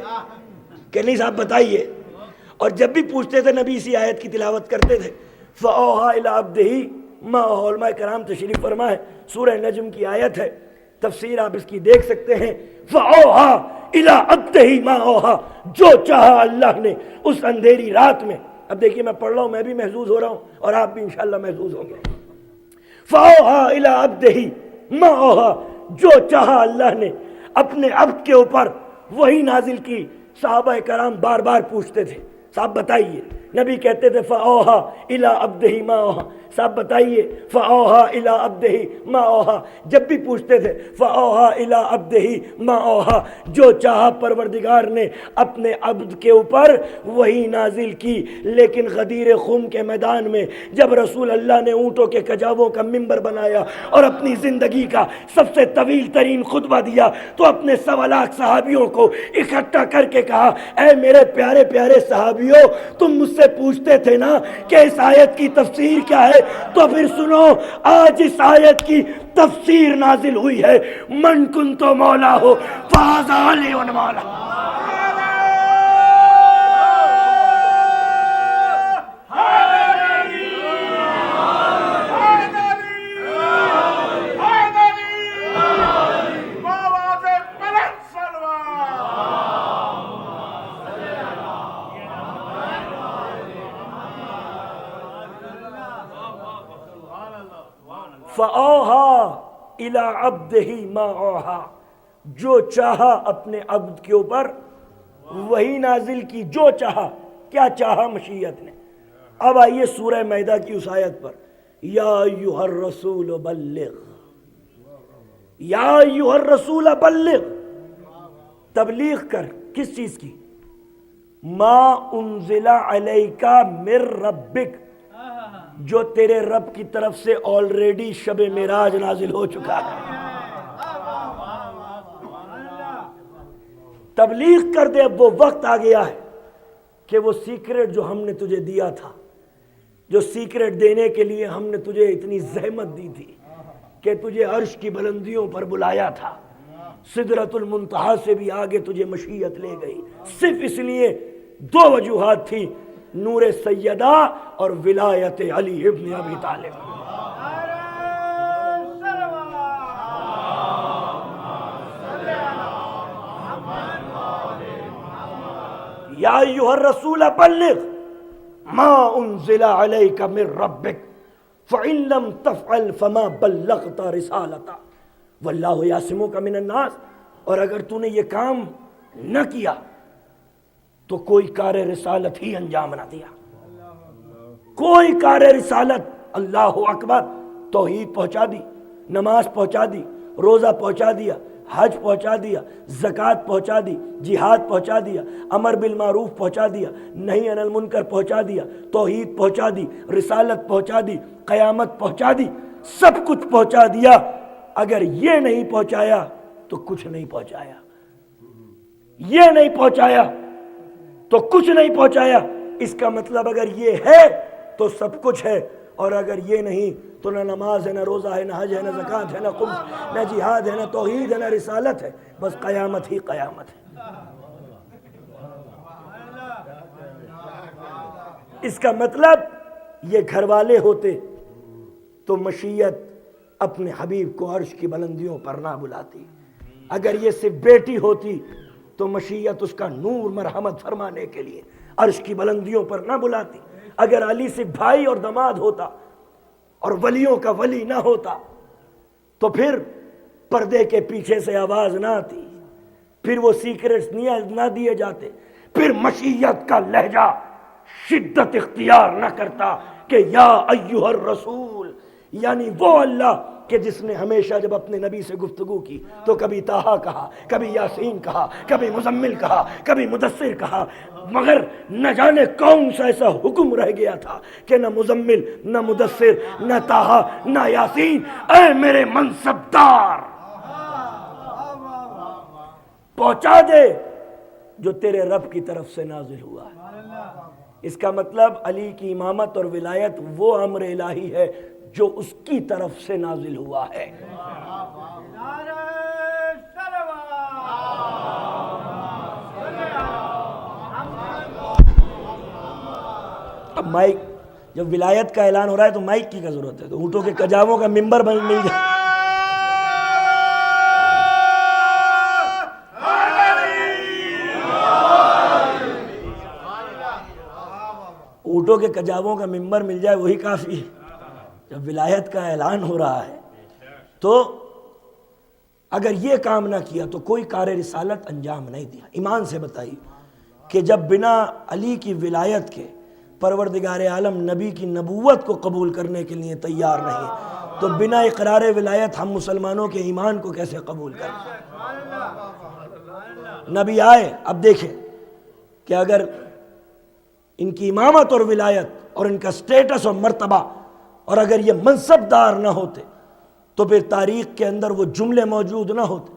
کہ نہیں صاحب بتائیے, اور جب بھی پوچھتے تھے نبی اسی آیت کی تلاوت کرتے تھے. فَأَوْحَىٰ إِلَىٰ عَبْدِهِ مَا أَوْحَىٰ. علماء کرام تشریف فرما ہے, سورہ نجم کی آیت ہے, تفسیر آپ اس کی دیکھ سکتے ہیں. فَأَوْحَىٰ إِلَىٰ عَبْدِهِ مَا أَوْحَىٰ, جو چاہا اللہ نے اس اندھیری رات میں. اب دیکھیے میں پڑھ رہا ہوں, میں بھی محظوظ ہو رہا ہوں اور آپ بھی انشاءاللہ محظوظ ہوں گے. فَأَوْحَىٰ إِلَىٰ عَبْدِهِ مَا أَوْحَىٰ, جو چاہا اللہ نے اپنے عبد کے اوپر وہی نازل کی. صحابہ کرام بار بار پوچھتے تھے صاحب بتائیے, نبی کہتے تھے فَأَوْحَىٰ إِلَىٰ عَبْدِهِ مَا أَوْحَىٰ, صاحب بتائیے فَأَوْحَىٰ إِلَىٰ عَبْدِهِ مَا أَوْحَىٰ. جب بھی پوچھتے تھے فَأَوْحَىٰ إِلَىٰ عَبْدِهِ مَا أَوْحَىٰ, جو چاہا پروردگار نے اپنے عبد کے اوپر وہی نازل کی. لیکن غدیر خم کے میدان میں جب رسول اللہ نے اونٹوں کے کجاووں کا منبر بنایا اور اپنی زندگی کا سب سے طویل ترین خطبہ دیا تو اپنے 1.25 لاکھ صحابیوں کو اکٹھا کر کے کہا, اے میرے پیارے پیارے صحابیوں, تم مجھ سے پوچھتے تھے نا کہ اس آیت کی تفسیر کیا ہے, تو پھر سنو, آج اس آیت کی تفسیر نازل ہوئی ہے. من کنت مولا ہو فہذا علی مولا. فَأَوْحَىٰ إِلَىٰ عَبْدِهِ مَا أَوْحَىٰ, جو چاہا اپنے عبد کے اوپر وہی نازل کی. جو چاہا, کیا چاہا مشیت نے. اب آئیے سورہ مائدہ کی اس آیت پر. یا ایھا الرسول بلغ, یا ایھا الرسول بلغ, تبلیغ کر کس چیز کی؟ ما انزل علیک من ربک, جو تیرے رب کی طرف سے آلریڈی شب معراج نازل ہو چکا ہے. تبلیغ کر دے. اب وہ وقت آ گیا ہے کہ وہ سیکرٹ جو ہم نے تجھے دیا تھا, جو سیکرٹ دینے کے لیے ہم نے تجھے اتنی زحمت دی تھی, کہ تجھے عرش کی بلندیوں پر بلایا تھا, سدرۃ المنتہا سے بھی آگے تجھے مشیت لے گئی, صرف اس لیے 2 وجوہات تھی, نور سیدہ اور ولایت علی ابن ابی طالب. یا ایھا الرسول بلغ ما انزل علیک من ربک فإن لم تفعل فما بلغت رسالتہ واللہ یعصمک من الناس. اور اگر تو نے یہ کام نہ کیا تو کوئی کار رسالت ہی انجام نہ دیا. کوئی کار رسالت. اللہ اکبر. توحید پہنچا دی, نماز پہنچا دی, روزہ پہنچا دیا, حج پہنچا دیا, زکوٰۃ پہنچا دی, جہاد پہنچا دیا, امر بالمعروف پہنچا دیا, نہی عن المنکر پہنچا دیا, توحید پہنچا دی, رسالت پہنچا دی, قیامت پہنچا دی, سب کچھ پہنچا دیا. اگر یہ نہیں پہنچایا تو کچھ نہیں پہنچایا. یہ نہیں پہنچایا تو کچھ نہیں پہنچایا. اس کا مطلب اگر یہ ہے تو سب کچھ ہے, اور اگر یہ نہیں تو نہ نماز ہے, نہ روزہ ہے, نہ حج ہے, نہ زکوٰۃ ہے, نہ خمس, نہ جہاد ہے, نہ توحید ہے, نہ رسالت ہے, بس قیامت ہی قیامت ہے. اس کا مطلب یہ گھر والے ہوتے تو مشیت اپنے حبیب کو عرش کی بلندیوں پر نہ بلاتی. اگر یہ صرف بیٹی ہوتی تو مشیت اس کا نور مرحمت فرمانے کے لیے عرش کی بلندیوں پر نہ بلاتی. اگر علی سے بھائی اور داماد ہوتا اور ولیوں کا ولی نہ ہوتا تو پھر پردے کے پیچھے سے آواز نہ آتی, پھر وہ سیکرٹس نہ دیے جاتے, پھر مشیت کا لہجہ شدت اختیار نہ کرتا کہ یا ایھا الرسول, یعنی وہ اللہ کہ جس نے ہمیشہ جب اپنے نبی سے گفتگو کی تو کبھی طٰہٰ کہا, کبھی یاسین کہا, کبھی مزمل کہا, کبھی مدثر کہا, مگر نہ جانے کون سا ایسا حکم رہ گیا تھا کہ نہ مزمل, نہ مدثر, نہ طٰہٰ, نہ یاسین. اے میرے منصبدار, پہنچا دے جو تیرے رب کی طرف سے نازل ہوا ہے. اس کا مطلب علی کی امامت اور ولایت وہ امر الہی ہے جو اس کی طرف سے نازل ہوا ہے. مائک جب ولایت کا اعلان ہو رہا ہے تو مائک کی کیا ضرورت ہے؟ تو اونٹوں کے کجاووں کا ممبر مل جائے. اونٹوں کے کجاووں کا ممبر مل جائے وہی کافی ہے. جب ولایت کا اعلان ہو رہا ہے تو اگر یہ کام نہ کیا تو کوئی کار رسالت انجام نہیں دیا. ایمان سے بتائیے کہ جب بنا علی کی ولایت کے پروردگار عالم نبی کی نبوت کو قبول کرنے کے لیے تیار نہیں تو بنا اقرار ولایت ہم مسلمانوں کے ایمان کو کیسے قبول کریں؟ نبی آئے. اب دیکھیں کہ اگر ان کی امامت اور ولایت اور ان کا سٹیٹس اور مرتبہ اور اگر یہ منصب دار نہ ہوتے تو پھر تاریخ کے اندر وہ جملے موجود نہ ہوتے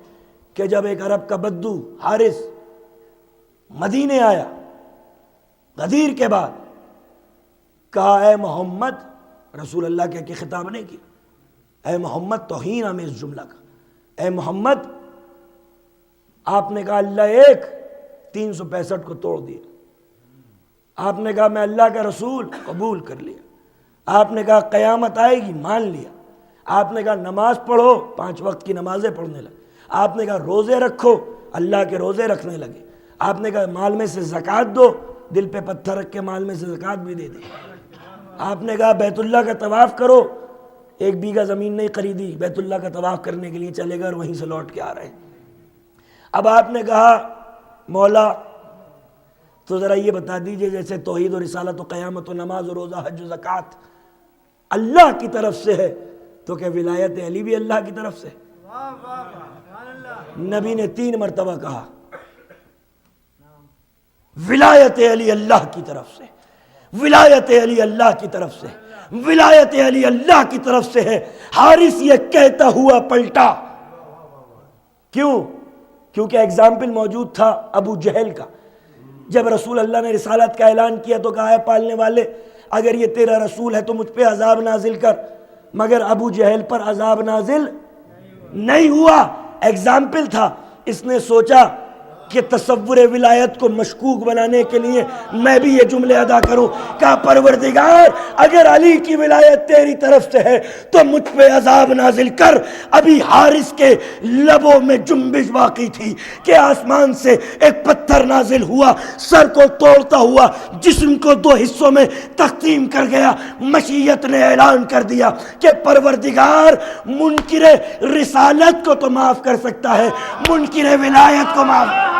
کہ جب ایک عرب کا بدو حارث مدینے آیا غدیر کے بعد کہا اے محمد، رسول اللہ کے کہ خطاب نہیں کیا، اے محمد توہین آمیز جملہ کا، اے محمد آپ نے کہا اللہ ایک 365 کو توڑ دیا. آپ نے کہا میں اللہ کا رسول قبول کر لیا. آپ نے کہا قیامت آئے گی مان لیا. آپ نے کہا نماز پڑھو 5 وقت کی نمازیں پڑھنے لگے. آپ نے کہا روزے رکھو اللہ کے روزے رکھنے لگے. آپ نے کہا مال میں سے زکوٰۃ دو، دل پہ پتھر رکھ کے مال میں سے زکوٰۃ بھی دے دی. آپ نے کہا بیت اللہ کا طواف کرو، 1 بیگھہ زمین نہیں خریدی، بیت اللہ کا طواف کرنے کے لیے چلے گئے اور وہیں سے لوٹ کے آ رہے ہیں. اب آپ نے کہا مولا تو ذرا یہ بتا دیجئے جیسے توحید و رسالت و قیامت و نماز و روزہ حج و زکوٰۃ اللہ کی طرف سے ہے تو کہ ولایت علی بھی اللہ کی طرف سے؟ نبی نے 3 مرتبہ کہا ولایت علی اللہ کی طرف سے، ولایت علی اللہ کی طرف سے، ولایت علی اللہ کی طرف سے ہے. حارث یہ کہتا ہوا پلٹا. کیوں؟ کیونکہ ایگزامپل موجود تھا ابو جہل کا. جب رسول اللہ نے رسالت کا اعلان کیا تو کہا ہے پالنے والے اگر یہ تیرا رسول ہے تو مجھ پہ عذاب نازل کر، مگر ابو جہل پر عذاب نازل نہیں ہوا. ایگزامپل تھا. اس نے سوچا کہ تصور ولایت کو مشکوک بنانے کے لیے میں بھی یہ جملے ادا کروں. کہا پروردگار اگر علی کی ولایت تیری طرف سے ہے تو مجھ پہ عذاب نازل کر. ابھی حارث کے لبوں میں جنبش باقی تھی کہ آسمان سے ایک پتھر نازل ہوا، سر کو توڑتا ہوا جسم کو 2 حصوں میں تقسیم کر گیا. مشیت نے اعلان کر دیا کہ پروردگار منکر رسالت کو تو معاف کر سکتا ہے، منکر ولایت کو معاف.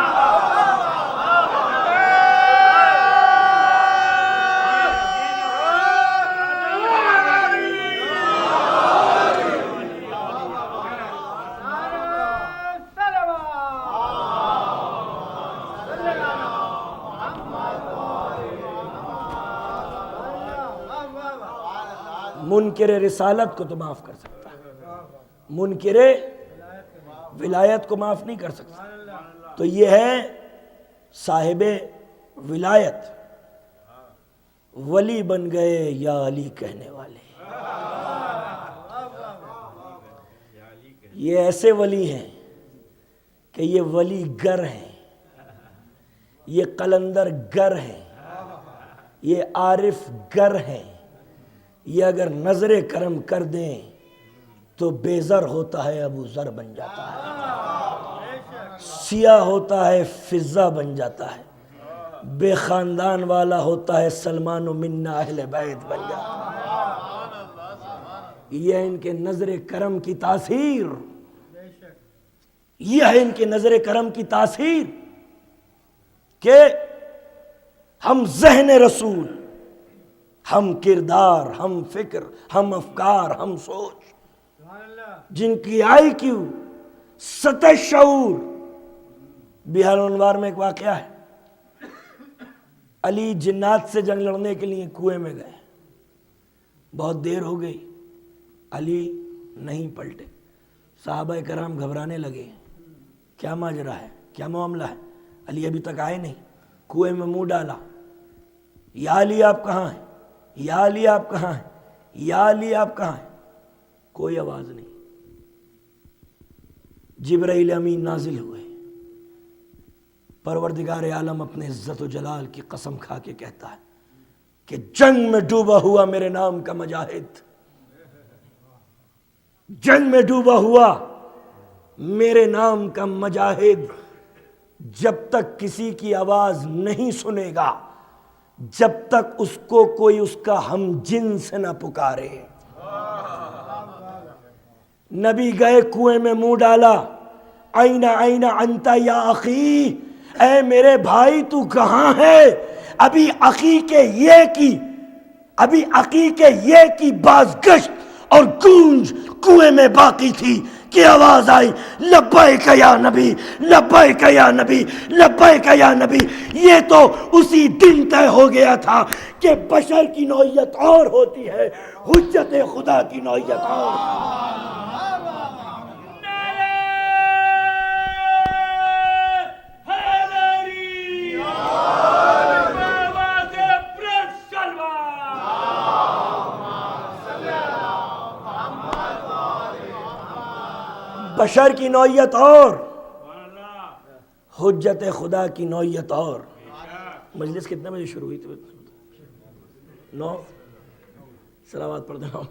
منکر رسالت کو تو معاف کر سکتا ہے، منکر ولایت کو معاف نہیں کر سکتا. تو یہ ہے صاحب ولایت، ولی بن گئے یا علی کہنے والے. یہ ایسے ولی ہیں کہ یہ ولی گر ہیں، یہ قلندر گر ہیں، یہ عارف گر ہیں. یہ اگر نظر کرم کر دیں تو بے زر ہوتا ہے ابو ذر بن جاتا ہے، سیاہ ہوتا ہے فضہ بن جاتا ہے، بے خاندان والا ہوتا ہے سلمان و منا اہل بیت بن جاتا ہے. یہ ان کے نظر کرم کی تاثیر، یہ ہے ان کے نظر کرم کی تاثیر کہ ہم ذہن رسول، ہم کردار، ہم فکر، ہم افکار، ہم سوچ، جن کی آئی کیو سطح شعور. بہار انوار میں ایک واقعہ ہے، علی جنات سے جنگ لڑنے کے لیے کنویں میں گئے، بہت دیر ہو گئی، علی نہیں پلٹے. صحابہ کرام گھبرانے لگے، کیا ماجرا ہے، کیا معاملہ ہے؟ علی ابھی تک آئے نہیں. کنویں میں منہ ڈالا، یا علی آپ کہاں ہیں، یا علی آپ کہاں ہیں، یا علی آپ کہاں ہیں؟ کوئی آواز نہیں. جبرائیل امین نازل ہوئے. پروردگار عالم اپنے عزت و جلال کی قسم کھا کے کہتا ہے کہ جنگ میں ڈوبا ہوا میرے نام کا مجاہد، جنگ میں ڈوبا ہوا میرے نام کا مجاہد جب تک کسی کی آواز نہیں سنے گا، جب تک اس کو کوئی اس کا ہم جنس نہ پکارے۔ نبی گئے کنویں میں منہ ڈالا، آئین آئین انت یا اخی، اے میرے بھائی تو کہاں ہے؟ ابھی عقیقے یہ کی بازگشت اور گونج کنویں میں باقی تھی کہ آواز آئی لبیک یا نبی، لبیک یا نبی، لبیک یا نبی۔ یہ تو اسی دن طے ہو گیا تھا کہ بشر کی نوعیت اور ہوتی ہے، حجت خدا کی نوعیت اور۔ بشر کی نوعیت اور، حجت خدا کی نوعیت اور۔ مجلس کتنے بجے شروع ہوئی تھی؟ 9، صلوات پڑھ دینا،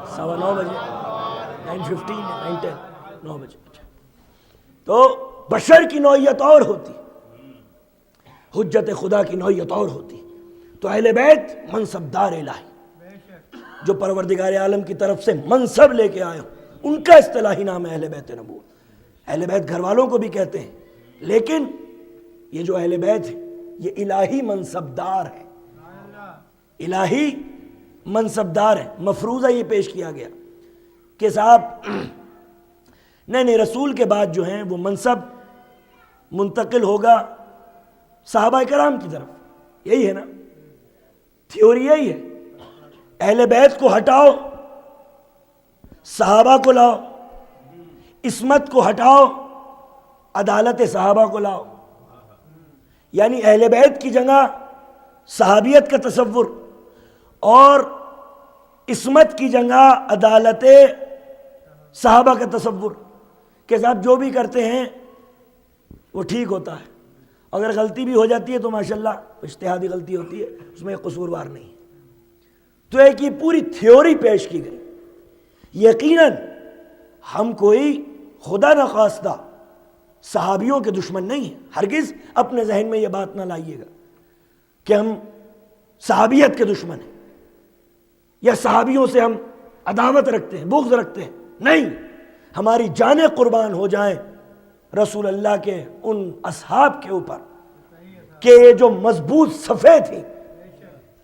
9:15 بجے، 9:15 9:10 9 بجے۔ تو بشر کی نوعیت اور ہوتی، حجت خدا کی نوعیت اور ہوتی۔ تو اہل بیت منصبدار الہی جو پروردگار عالم کی طرف سے منصب لے کے آئے ہوں، ان کا اصطلاحی نام ہے اہل بیت نبوت۔ اہل بیت گھر والوں کو بھی کہتے ہیں، لیکن یہ جو اہل بیت ہے یہ الہی منصبدار ہے، الہی منصبدار ہے۔ مفروضہ یہ پیش کیا گیا کہ صاحب نہیں رسول کے بعد جو ہیں وہ منصب منتقل ہوگا صحابہ کرام کی طرف، یہی ہے نا، تھیوری یہی ہے۔ اہل بیت کو ہٹاؤ، صحابہ کو لاؤ، عصمت کو ہٹاؤ، عدالت صحابہ کو لاؤ۔ یعنی اہل بیت کی جگہ صحابیت کا تصور اور عصمت کی جگہ عدالت صحابہ کا تصور، کہ صاحب جو بھی کرتے ہیں وہ ٹھیک ہوتا ہے، اگر غلطی بھی ہو جاتی ہے تو ماشاءاللہ اجتہادی غلطی ہوتی ہے، اس میں قصوروار نہیں۔ تو ایک یہ پوری تھیوری پیش کی گئی۔ یقیناً ہم کوئی خدا نخواستہ صحابیوں کے دشمن نہیں ہیں، ہرگز اپنے ذہن میں یہ بات نہ لائیے گا کہ ہم صحابیت کے دشمن ہیں یا صحابیوں سے ہم عداوت رکھتے ہیں، بغض رکھتے ہیں، نہیں۔ ہماری جانیں قربان ہو جائیں رسول اللہ کے ان اصحاب کے اوپر کہ یہ جو مضبوط صفحے تھی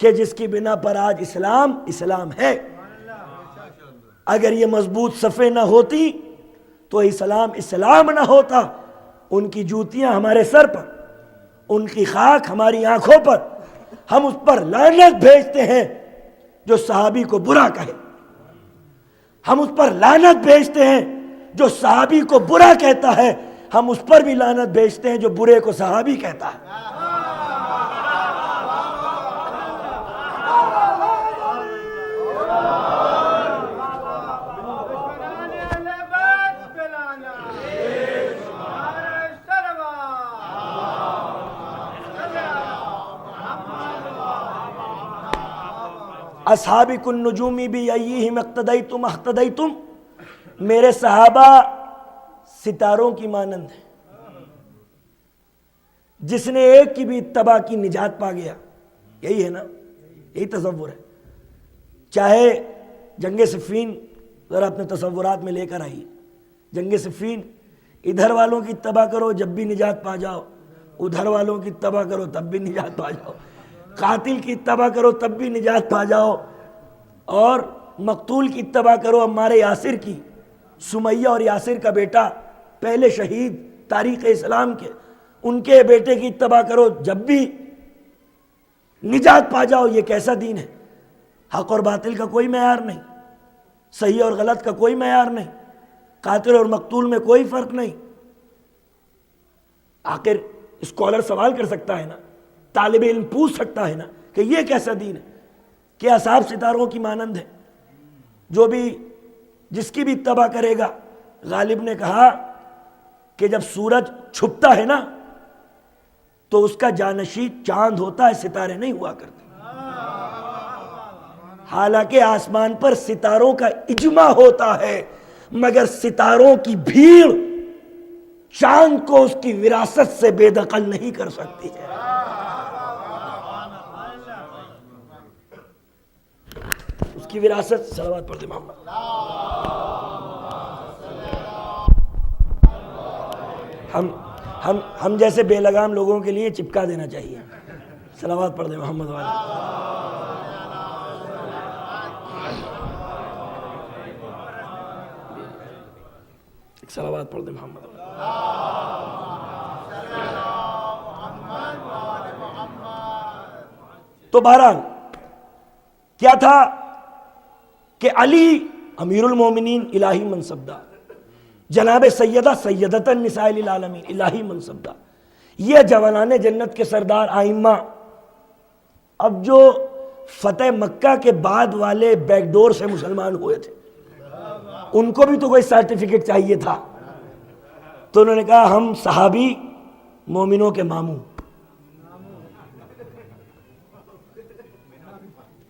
کہ جس کی بنا پر آج اسلام ہے، اگر یہ مضبوط صفحے نہ ہوتی تو اسلام نہ ہوتا۔ ان کی جوتیاں ہمارے سر پر، ان کی خاک ہماری آنکھوں پر، ہم اس پر لعنت بھیجتے ہیں جو صحابی کو برا کہے، ہم اس پر لعنت بھیجتے ہیں جو صحابی کو برا کہتا ہے، ہم اس پر بھی لعنت بھیجتے ہیں جو برے کو صحابی کہتا ہے۔ اصحابک النجومی بایہم اقتدیتم اہتدیتم، میرے صحابہ ستاروں کی مانند ہیں، جس نے ایک کی بھی اتباع کی نجات پا گیا۔ یہی ہے نا، یہی تصور ہے۔ چاہے جنگ صفین، ذرا اپنے تصورات میں لے کر آئیے، جنگ صفین، ادھر والوں کی اتباع کرو جب بھی نجات پا جاؤ، ادھر والوں کی اتباع کرو تب بھی نجات پا جاؤ، قاتل کی اتباع کرو تب بھی نجات پا جاؤ، اور مقتول کی اتباع کرو عمار یاسر کی، سمیہ اور یاسر کا بیٹا پہلے شہید تاریخ اسلام کے، ان کے بیٹے کی اتباع کرو جب بھی نجات پا جاؤ۔ یہ کیسا دین ہے؟ حق اور باطل کا کوئی معیار نہیں، صحیح اور غلط کا کوئی معیار نہیں، قاتل اور مقتول میں کوئی فرق نہیں۔ آخر اسکالر سوال کر سکتا ہے نا، طالب علم پوچھ سکتا ہے نا کہ یہ کیسا دین ہے کہ اصحاب ستاروں کی مانند ہے، جو بھی جس کی بھی اتباع کرے گا۔ غالب نے کہا کہ جب سورج چھپتا ہے نا تو اس کا جانشین چاند ہوتا ہے، ستارے نہیں ہوا کرتے۔ حالانکہ آسمان پر ستاروں کا اجماع ہوتا ہے، مگر ستاروں کی بھیڑ چاند کو اس کی وراثت سے بے دخل نہیں کر سکتی ہے۔ اس کی وراثت، صلوات پڑھتے محمد۔ ہم جیسے بے لگام لوگوں کے لیے چپکا دینا چاہیے۔ صلوات پڑھتے محمد والا۔ صلوات پڑھتے محمد والا۔ تو بہرحال کیا تھا کہ علی امیر المومنین الہی منصب دا، جناب سیدہ سیدۃ النساء للعالمین الہی منصب دا، یہ جوانان جنت کے سردار آئمہ۔ اب جو فتح مکہ کے بعد والے بیک ڈور سے مسلمان ہوئے تھے، ان کو بھی تو کوئی سرٹیفکیٹ چاہیے تھا، تو انہوں نے کہا ہم صحابی مومنوں کے ماموں،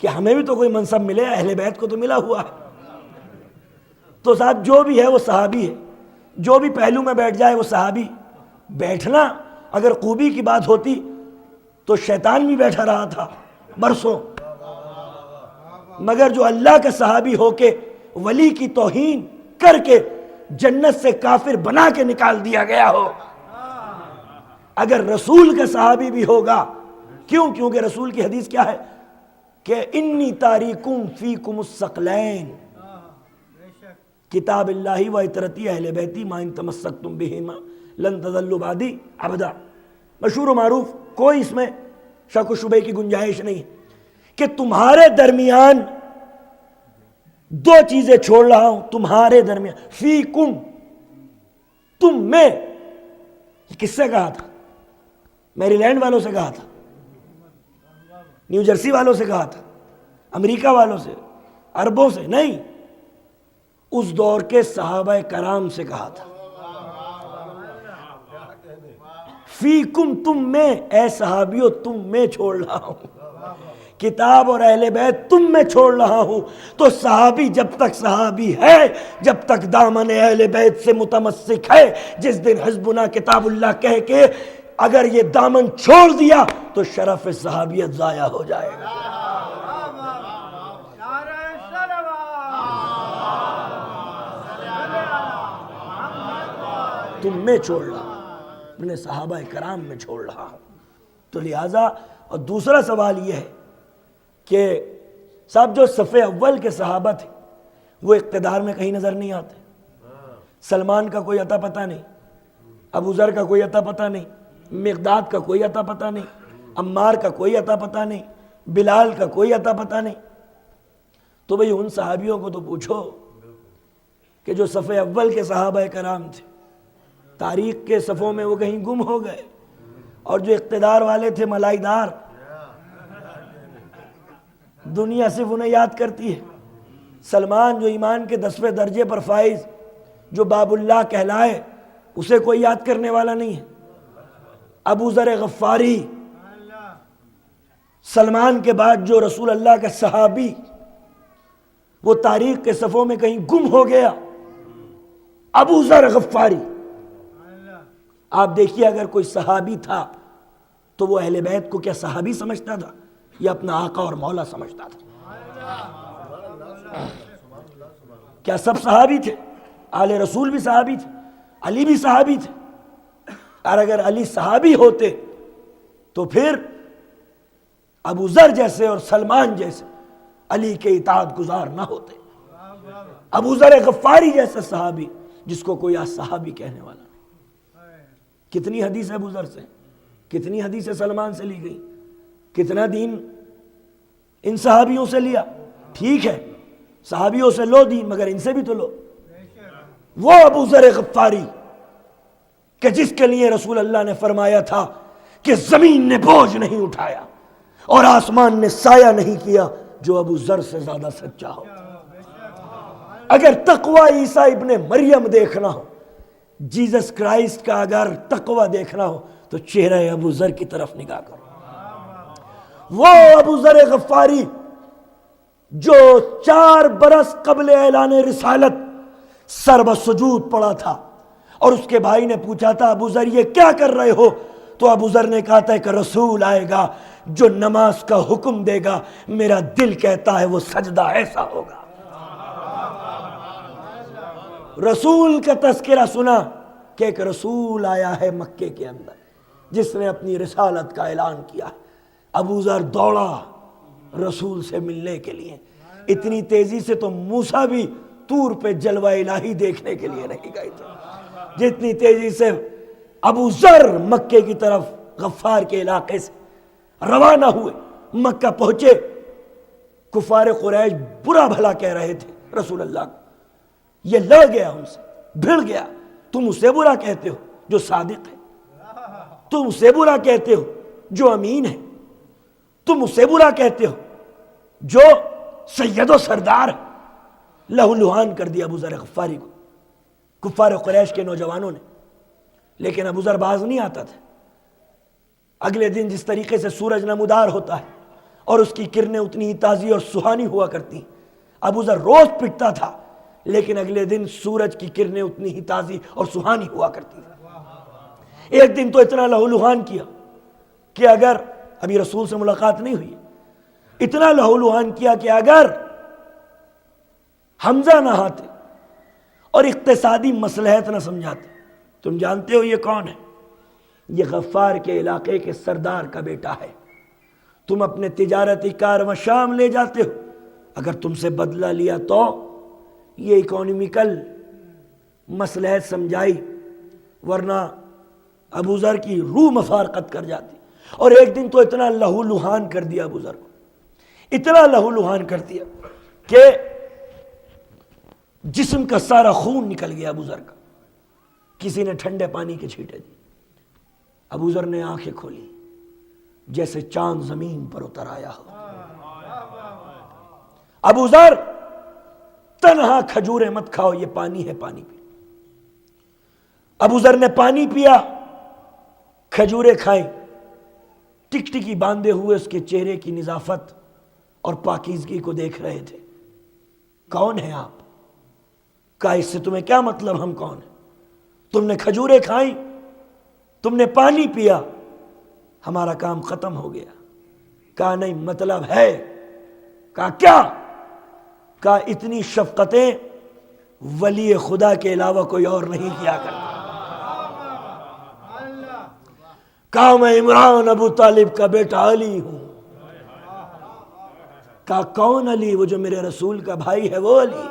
کہ ہمیں بھی تو کوئی منصب ملے، اہل بیت کو تو ملا ہوا ہے۔ تو صاحب جو بھی ہے وہ صحابی ہے، جو بھی پہلو میں بیٹھ جائے وہ صحابی۔ بیٹھنا اگر خوبی کی بات ہوتی تو شیطان بھی بیٹھا رہا تھا برسوں، مگر جو اللہ کا صحابی ہو کے ولی کی توہین کر کے جنت سے کافر بنا کے نکال دیا گیا ہو، اگر رسول کا صحابی بھی ہوگا، کیونکہ رسول کی حدیث کیا ہے کہ انی تاریکم فیکم الثقلین، کتاب اللہ و اطرتی اہل بیتی ما ان تمسکتم بہما لن تضلوا بعدی ابدا۔ مشہور و معروف، کوئی اس میں شک و شبہ کی گنجائش نہیں کہ تمہارے درمیان دو چیزیں چھوڑ رہا ہوں، تمہارے درمیان، فیکم، تم میں۔ کس سے کہا تھا؟ میری لینڈ والوں سے کہا تھا، نیو جرسی والوں سے کہا تھا، امریکہ والوں سے، عربوں سے نہیں، اس دور کے صحابہ کرام سے کہا تھا۔ فیکم، تم میں، اے صحابیوں تم میں چھوڑ رہا ہوں، کتاب اور اہل بیت تم میں چھوڑ رہا ہوں۔ تو صحابی جب تک صحابی ہے، جب تک دامن اہل بیت سے متمسک ہے، جس دن حسبنا کتاب اللہ کہہ کے اگر یہ دامن چھوڑ دیا تو شرف صحابیت ضائع ہو جائے گا۔ تم میں چھوڑ رہا ہوں، اپنے صحابہ کرام میں چھوڑ رہا ہوں۔ تو لہٰذا، اور دوسرا سوال یہ ہے کہ صاحب جو صف اول کے صحابہ تھے وہ اقتدار میں کہیں نظر نہیں آتے۔ سلمان کا کوئی عطا پتہ نہیں، ابو ذر کا کوئی عطا پتہ نہیں، مقداد کا کوئی عطا پتہ نہیں، عمار کا کوئی عطا پتہ نہیں، بلال کا کوئی عطا پتہ نہیں۔ تو بھئی ان صحابیوں کو تو پوچھو کہ جو صف اول کے صحابہ کرام تھے، تاریخ کے صفوں میں وہ کہیں گم ہو گئے، اور جو اقتدار والے تھے ملائی دار، دنیا صرف انہیں یاد کرتی ہے۔ سلمان جو ایمان کے 10ویں درجے پر فائز، جو باب اللہ کہلائے، اسے کوئی یاد کرنے والا نہیں ہے۔ ابو ذر غفاری، سلمان کے بعد جو رسول اللہ کا صحابی، وہ تاریخ کے صفوں میں کہیں گم ہو گیا، ابو ذر غفاری۔ آپ دیکھیے اگر کوئی صحابی تھا تو وہ اہل بیت کو کیا صحابی سمجھتا تھا یا اپنا آقا اور مولا سمجھتا تھا؟ کیا سب صحابی تھے؟ آل رسول بھی صحابی تھے، علی بھی صحابی تھے، اور اگر علی صحابی ہوتے تو پھر ابو ذر جیسے اور سلمان جیسے علی کے اطاعت گزار نہ ہوتے۔ ابو ذر غفاری جیسا صحابی جس کو کوئی صحابی کہنے والا نہیں۔ کتنی حدیث ابو ذر سے، کتنی حدیث سلمان سے لی گئی، کتنا دین ان صحابیوں سے لیا۔ ٹھیک ہے صحابیوں سے لو دین، مگر ان سے بھی تو لو۔ وہ ابو ذر غفاری کہ جس کے لیے رسول اللہ نے فرمایا تھا کہ زمین نے بوجھ نہیں اٹھایا اور آسمان نے سایہ نہیں کیا جو ابو ذر سے زیادہ سچا ہو۔ اگر تقوی عیسیٰ ابن مریم دیکھنا ہو، جیزس کرائسٹ کا اگر تقوی دیکھنا ہو تو چہرہ ابو ذر کی طرف نگاہ کرو، وہ ابو ذر غفاری جو 4 برس قبل اعلان رسالت سر بسجود پڑا تھا، اور اس کے بھائی نے پوچھا تھا ابو ذر یہ کیا کر رہے ہو؟ تو ابو ذر نے کہا تھا کہ رسول آئے گا جو نماز کا حکم دے گا، میرا دل کہتا ہے وہ سجدہ ایسا ہوگا۔ رسول کا تذکرہ سنا کہ ایک رسول آیا ہے مکے کے اندر جس نے اپنی رسالت کا اعلان کیا۔ ابو ذر دوڑا رسول سے ملنے کے لیے، اتنی تیزی سے تو موسیٰ بھی طور پہ جلوہ الہی دیکھنے کے لیے نہیں گئے تھے جتنی تیزی سے ابو ذر مکے کی طرف غفار کے علاقے سے روانہ ہوئے۔ مکہ پہنچے، کفار قریش برا بھلا کہہ رہے تھے رسول اللہ کو، یہ لڑ گیا ان سے، بھڑ گیا، تم اسے برا کہتے ہو جو صادق ہے، تم اسے برا کہتے ہو جو امین ہے، تم اسے برا کہتے ہو جو سید و سردار ہے۔ لہو لہان کر دیا ابو ذر غفاری کو کفار قریش کے نوجوانوں نے، لیکن ابو ذر باز نہیں آتا تھا۔ اگلے دن جس طریقے سے سورج نمودار ہوتا ہے اور اس کی کرنیں اتنی ہی تازی اور سہانی ہوا کرتی ہیں، ابو ذر روز پٹتا تھا لیکن اگلے دن سورج کی کرنیں اتنی ہی تازی اور سہانی ہوا کرتی تھی۔ ایک دن تو اتنا لہو لہان کیا کہ اگر ابھی رسول سے ملاقات نہیں ہوئی، اتنا لہو لہان کیا کہ اگر حمزہ نہ آتے اور اقتصادی مصلحت نہ سمجھاتے، تم جانتے ہو یہ کون ہے؟ یہ غفار کے علاقے کے سردار کا بیٹا ہے، تم اپنے تجارتی کارواں شام لے جاتے ہو، اگر تم سے بدلہ لیا تو یہ اکانومیکل مصلحت سمجھائی، ورنہ ابو ذر کی روح مفارقت کر جاتی۔ اور ایک دن تو اتنا لہو لہان کر دیا ابو ذر کو، اتنا لہو لہان کر دیا کہ جسم کا سارا خون نکل گیا ابو ذر کا۔ کسی نے ٹھنڈے پانی کے چھینٹے دی، ابو ذر نے آنکھیں کھولی جیسے چاند زمین پر اتر آیا ہو۔ ابو ذر تنہا کھجوریں مت کھاؤ، یہ پانی ہے، پانی پی۔ ابو ذر نے پانی پیا، کھجوریں کھائیں، ٹکٹکی باندھے ہوئے اس کے چہرے کی نظافت اور پاکیزگی کو دیکھ رہے تھے۔ کون ہیں آپ؟ کہا اس سے تمہیں کیا مطلب، ہم کون ہیں؟ تم نے کھجوریں کھائیں، تم نے پانی پیا، ہمارا کام ختم ہو گیا۔ کہا نہیں، مطلب ہے۔ کہا کیا؟ کہا اتنی شفقتیں ولی خدا کے علاوہ کوئی اور نہیں کیا کرتا۔ کہا میں عمران ابو طالب کا بیٹا علی ہوں۔ کہا کون علی؟ وہ جو میرے رسول کا بھائی ہے وہ علی،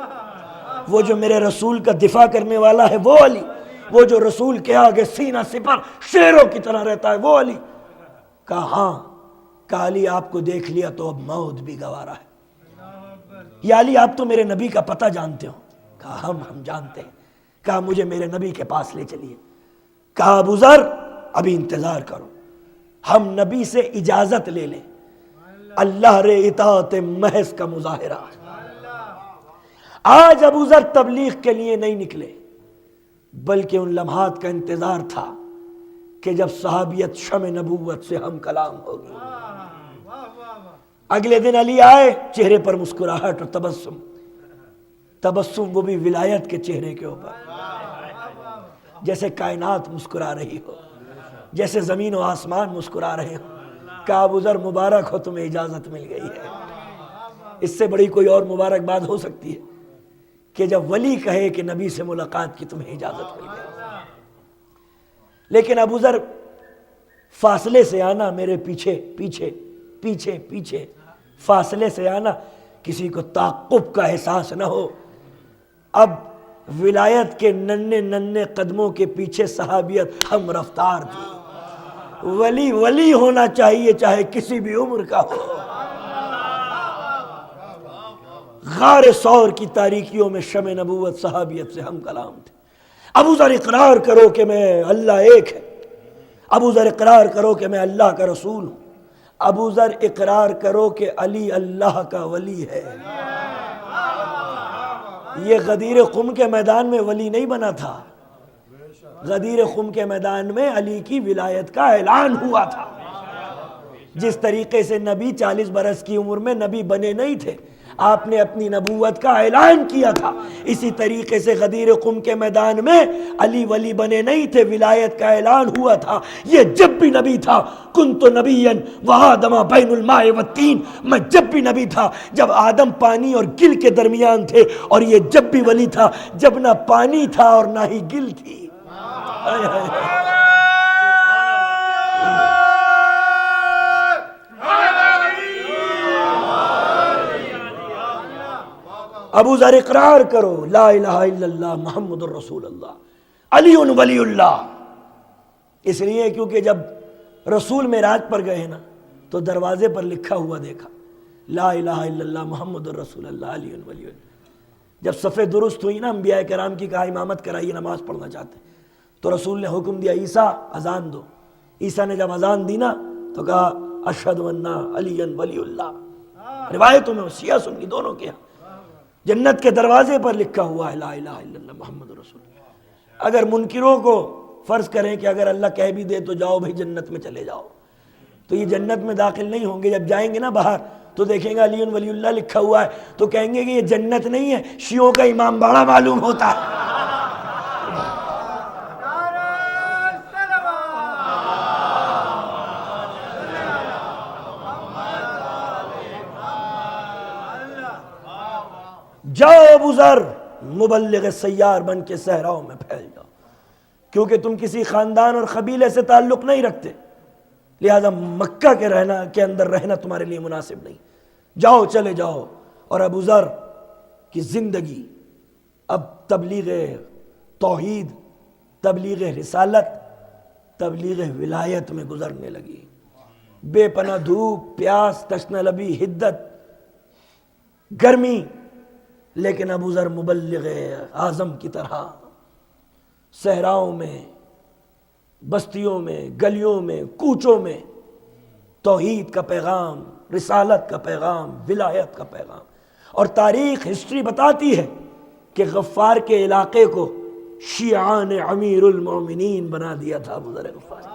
وہ جو میرے رسول کا دفاع کرنے والا ہے وہ علی، وہ جو رسول کے آگے سینہ سپر شیروں کی طرح رہتا ہے وہ علی۔ کہا ہاں۔ کہا علی آپ کو دیکھ لیا تو اب موت بھی گوارا ہے۔ یا علی آپ تو میرے نبی کا پتہ جانتے ہو؟ کہا ہم جانتے ہیں۔ کہا مجھے میرے نبی کے پاس لے چلیے۔ کہا ابو ذر ابھی انتظار کرو، ہم نبی سے اجازت لے لیں، اللہ رے اطاعت محض کا مظاہرہ۔ آج ابو ذر تبلیغ کے لیے نہیں نکلے، بلکہ ان لمحات کا انتظار تھا کہ جب صحابیت شمع نبوت سے ہم کلام ہوگی۔ اگلے دن علی آئے، چہرے پر مسکراہٹ اور تبسم، وہ بھی ولایت کے چہرے کے اوپر، جیسے کائنات مسکرا رہی ہو، جیسے زمین و آسمان مسکرا رہے ہو۔ کہا ابو ذر مبارک ہو، تمہیں اجازت مل گئی ہے۔ اس سے بڑی کوئی اور مبارک بات ہو سکتی ہے کہ جب ولی کہے کہ نبی سے ملاقات کی تمہیں اجازت مل گئی؟ لیکن ابو ذر فاصلے سے آنا، میرے پیچھے پیچھے پیچھے پیچھے، فاصلے سے آنا، کسی کو تعقب کا احساس نہ ہو۔ اب ولایت کے ننھے ننھے قدموں کے پیچھے صحابیت ہم رفتار تھی۔ ولی ولی ہونا چاہیے چاہے کسی بھی عمر کا ہو۔ غار ثور کی تاریکیوں میں شمع نبوت صحابیت سے ہم کلام تھے۔ ابو ذر اقرار کرو کہ میں اللہ ایک ہے، ابو ذر اقرار کرو کہ میں اللہ کا رسول ہوں، ابو ذر اقرار کرو کہ علی اللہ کا ولی ہے۔ یہ غدیر قم کے میدان میں ولی نہیں بنا تھا، غدیر خم کے میدان میں علی کی ولایت کا اعلان ہوا تھا۔ جس طریقے سے نبی 40 برس کی عمر میں نبی بنے نہیں تھے، آپ نے اپنی نبوت کا اعلان کیا تھا، اسی طریقے سے غدیر قم کے میدان میں علی ولی بنے نہیں تھے، ولایت کا اعلان ہوا تھا۔ یہ جب بھی نبی تھا، کنت نبیا وآدم بین الماء والطین، میں جب بھی نبی تھا جب آدم پانی اور گل کے درمیان تھے، اور یہ جب بھی ولی تھا جب نہ پانی تھا اور نہ ہی گل تھی۔ ابو ذر اقرار کرو لا الہ الا اللہ محمد الرسول اللہ علی ولی اللہ۔ اس لیے کیونکہ جب رسول معراج پر گئے نا تو دروازے پر لکھا ہوا دیکھا لا الہ الا اللہ محمد الرسول اللہ علی ولی اللہ۔ جب صفیں درست ہوئی نا، انبیاء کرام کی کہا امامت کرائیے، نماز پڑھنا چاہتے ہیں، تو رسول نے حکم دیا عیسیٰ اذان دو۔ عیسیٰ نے جب اذان دی نا تو کہا اشہد ان علی ولی اللہ۔ روایتوں میں شیعہ سنی دونوں کے ہاں جنت کے دروازے پر لکھا ہوا ہے لا الہ الا اللہ محمد رسول اللہ۔ اگر منکروں کو فرض کریں کہ اگر اللہ کہہ بھی دے تو جاؤ بھائی جنت میں چلے جاؤ، تو یہ جنت میں داخل نہیں ہوں گے۔ جب جائیں گے نا باہر تو دیکھیں گے علی ولی اللہ لکھا ہوا ہے تو کہیں گے کہ یہ جنت نہیں ہے، شیعوں کا امام باڑہ معلوم ہوتا ہے۔ جاؤ ابو ذر، مبلغ سیار بن کے صحراؤں میں پھیل جاؤ، کیونکہ تم کسی خاندان اور قبیلے سے تعلق نہیں رکھتے، لہذا مکہ کے اندر رہنا تمہارے لیے مناسب نہیں، جاؤ چلے جاؤ۔ اور ابو ذر کی زندگی اب تبلیغ توحید، تبلیغ رسالت، تبلیغ ولایت میں گزرنے لگی۔ بے پناہ دھوپ، پیاس، تشنہ لبی، حدت، گرمی، لیکن ابو ذر مبلغ اعظم کی طرح صحراؤں میں، بستیوں میں، گلیوں میں، کوچوں میں توحید کا پیغام، رسالت کا پیغام، ولایت کا پیغام۔ اور تاریخ، ہسٹری بتاتی ہے کہ غفار کے علاقے کو شیعہ نے امیر المومنین بنا دیا تھا ابو ذر غفاری۔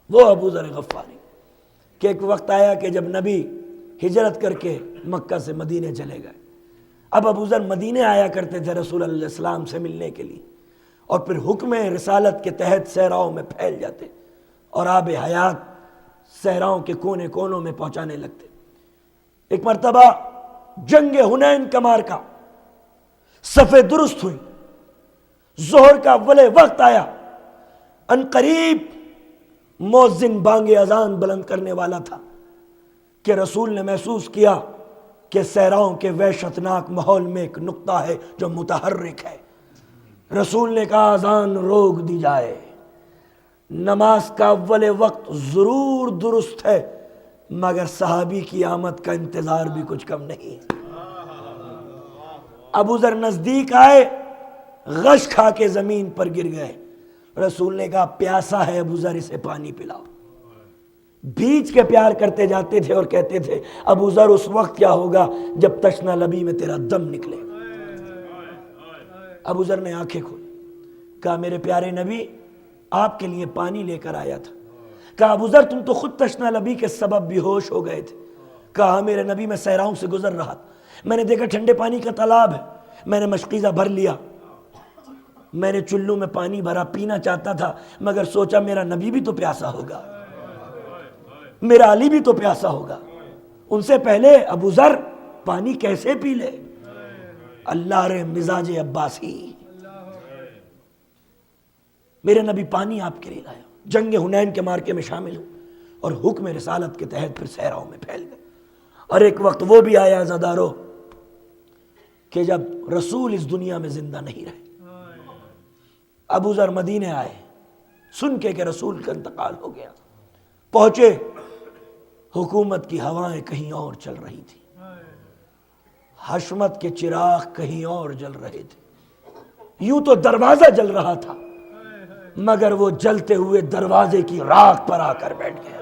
وہ ابو ذر غفاری کہ ایک وقت آیا کہ جب نبی ہجرت کر کے مکہ سے مدینے چلے گئے، اب ابو ذر مدینے آیا کرتے تھے رسول اللہ علیہ السلام سے ملنے کے لیے، اور پھر حکم رسالت کے تحت صحراؤں میں پھیل جاتے اور آب حیات صحراؤں کے کونے کونوں میں پہنچانے لگتے۔ ایک مرتبہ جنگ حنین کا مارکا، صفیں درست ہوئی، ظہر کا اول وقت آیا، ان قریب مؤذن بانگ اذان بلند کرنے والا تھا کہ رسول نے محسوس کیا کہ صحراؤں کے وحشتناک ماحول میں ایک نقطہ ہے جو متحرک ہے۔ رسول نے کہا اذان روک دی جائے، نماز کا اول وقت ضرور درست ہے مگر صحابی کی آمد کا انتظار بھی کچھ کم نہیں ہے۔ ابو ذر نزدیک آئے، غش کھا کے زمین پر گر گئے۔ رسول نے کہا پیاسا ہے ابو ذر، اسے پانی پلاؤ۔ بھیج کے پیار کرتے جاتے تھے اور کہتے تھے ابو ذر اس وقت کیا ہوگا جب تشنہ لبی میں تیرا دم نکلے۔ ابو ذر نے آنکھیں کھولی، کہا میرے پیارے نبی آپ کے لیے پانی لے کر آیا تھا۔ کہا ابو ذر تم تو خود تشنہ لبی کے سبب بے ہوش ہو گئے تھے۔ کہا میرے نبی میں صحراؤں سے گزر رہا تھا، میں نے دیکھا ٹھنڈے پانی کا تالاب ہے، میں نے مشقیزہ بھر لیا، میں نے چلوں میں پانی بھرا، پینا چاہتا تھا مگر سوچا میرا نبی بھی تو پیاسا ہوگا، میرا علی بھی تو پیاسا ہوگا، ان سے پہلے ابو ذر پانی کیسے پی لے؟ اللہ رے مزاج عباسی، میرے نبی پانی آپ کے لیے لایا۔ جنگ حنین کے مارکے میں شامل ہوں اور حکم رسالت کے تحت پھر صحراؤں میں پھیل گئے۔ اور ایک وقت وہ بھی آیا عزادارو کہ جب رسول اس دنیا میں زندہ نہیں رہے۔ ابو ذر مدینے آئے سن کے کہ رسول کا انتقال ہو گیا، پہنچے، حکومت کی ہوائیں کہیں اور چل رہی تھی، حشمت کے چراغ کہیں اور جل رہے تھے۔ یوں تو دروازہ جل رہا تھا مگر وہ جلتے ہوئے دروازے کی راکھ پر آ کر بیٹھ گیا۔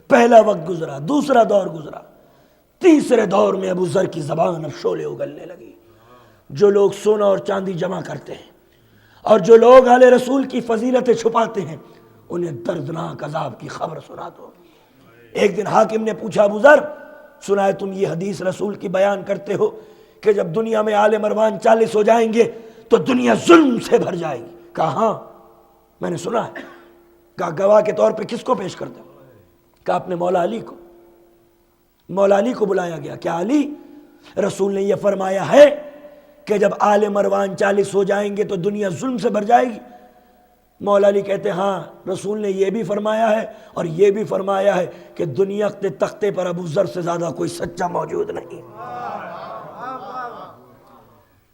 پہلا وقت گزرا، دوسرا دور گزرا، تیسرے دور میں ابو ذر کی زبان اب شعلے اگلنے لگی۔ جو لوگ سونا اور چاندی جمع کرتے ہیں اور جو لوگ اہل رسول کی فضیلتیں چھپاتے ہیں انہیں دردناک عذاب کی خبر سنا دو۔ ایک دن حاکم نے پوچھا ابو ذر، سنا ہے تم یہ حدیث رسول کی بیان کرتے ہو کہ جب دنیا میں آل مروان 40 ہو جائیں گے تو دنیا ظلم سے بھر جائے گی؟ کہا ہاں میں نے سنا ہے۔ کہا گواہ کے طور پہ کس کو پیش کرتا؟ کہا اپنے مولا علی کو۔ مولا علی کو بلایا گیا۔ کیا علی، رسول نے یہ فرمایا ہے کہ جب آل مروان 40 ہو جائیں گے تو دنیا ظلم سے بھر جائے گی؟ مولا علی کہتے ہاں رسول نے یہ بھی فرمایا ہے اور یہ بھی فرمایا ہے کہ دنیا کے تختے پر ابو ذر سے زیادہ کوئی سچا موجود نہیں۔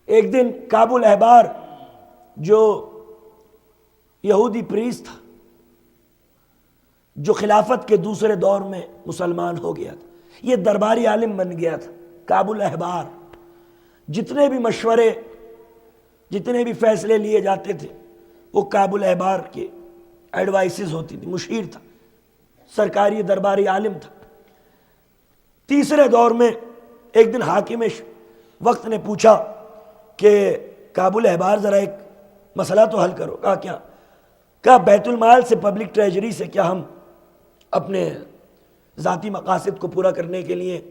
ایک دن کعب الاحبار جو یہودی پریس تھا، جو خلافت کے دوسرے دور میں مسلمان ہو گیا تھا، یہ درباری عالم بن گیا تھا کعب الاحبار۔ جتنے بھی مشورے، جتنے بھی فیصلے لیے جاتے تھے وہ کعب الاحبار کے ایڈوائسز ہوتی تھی، مشیر تھا، سرکاری درباری عالم تھا۔ تیسرے دور میں ایک دن حاکم وقت نے پوچھا کہ کعب الاحبار ذرا ایک مسئلہ تو حل کرو۔ کہا کیا؟ کہا بیت المال سے، پبلک ٹریجری سے کیا ہم اپنے ذاتی مقاصد کو پورا کرنے کے لیے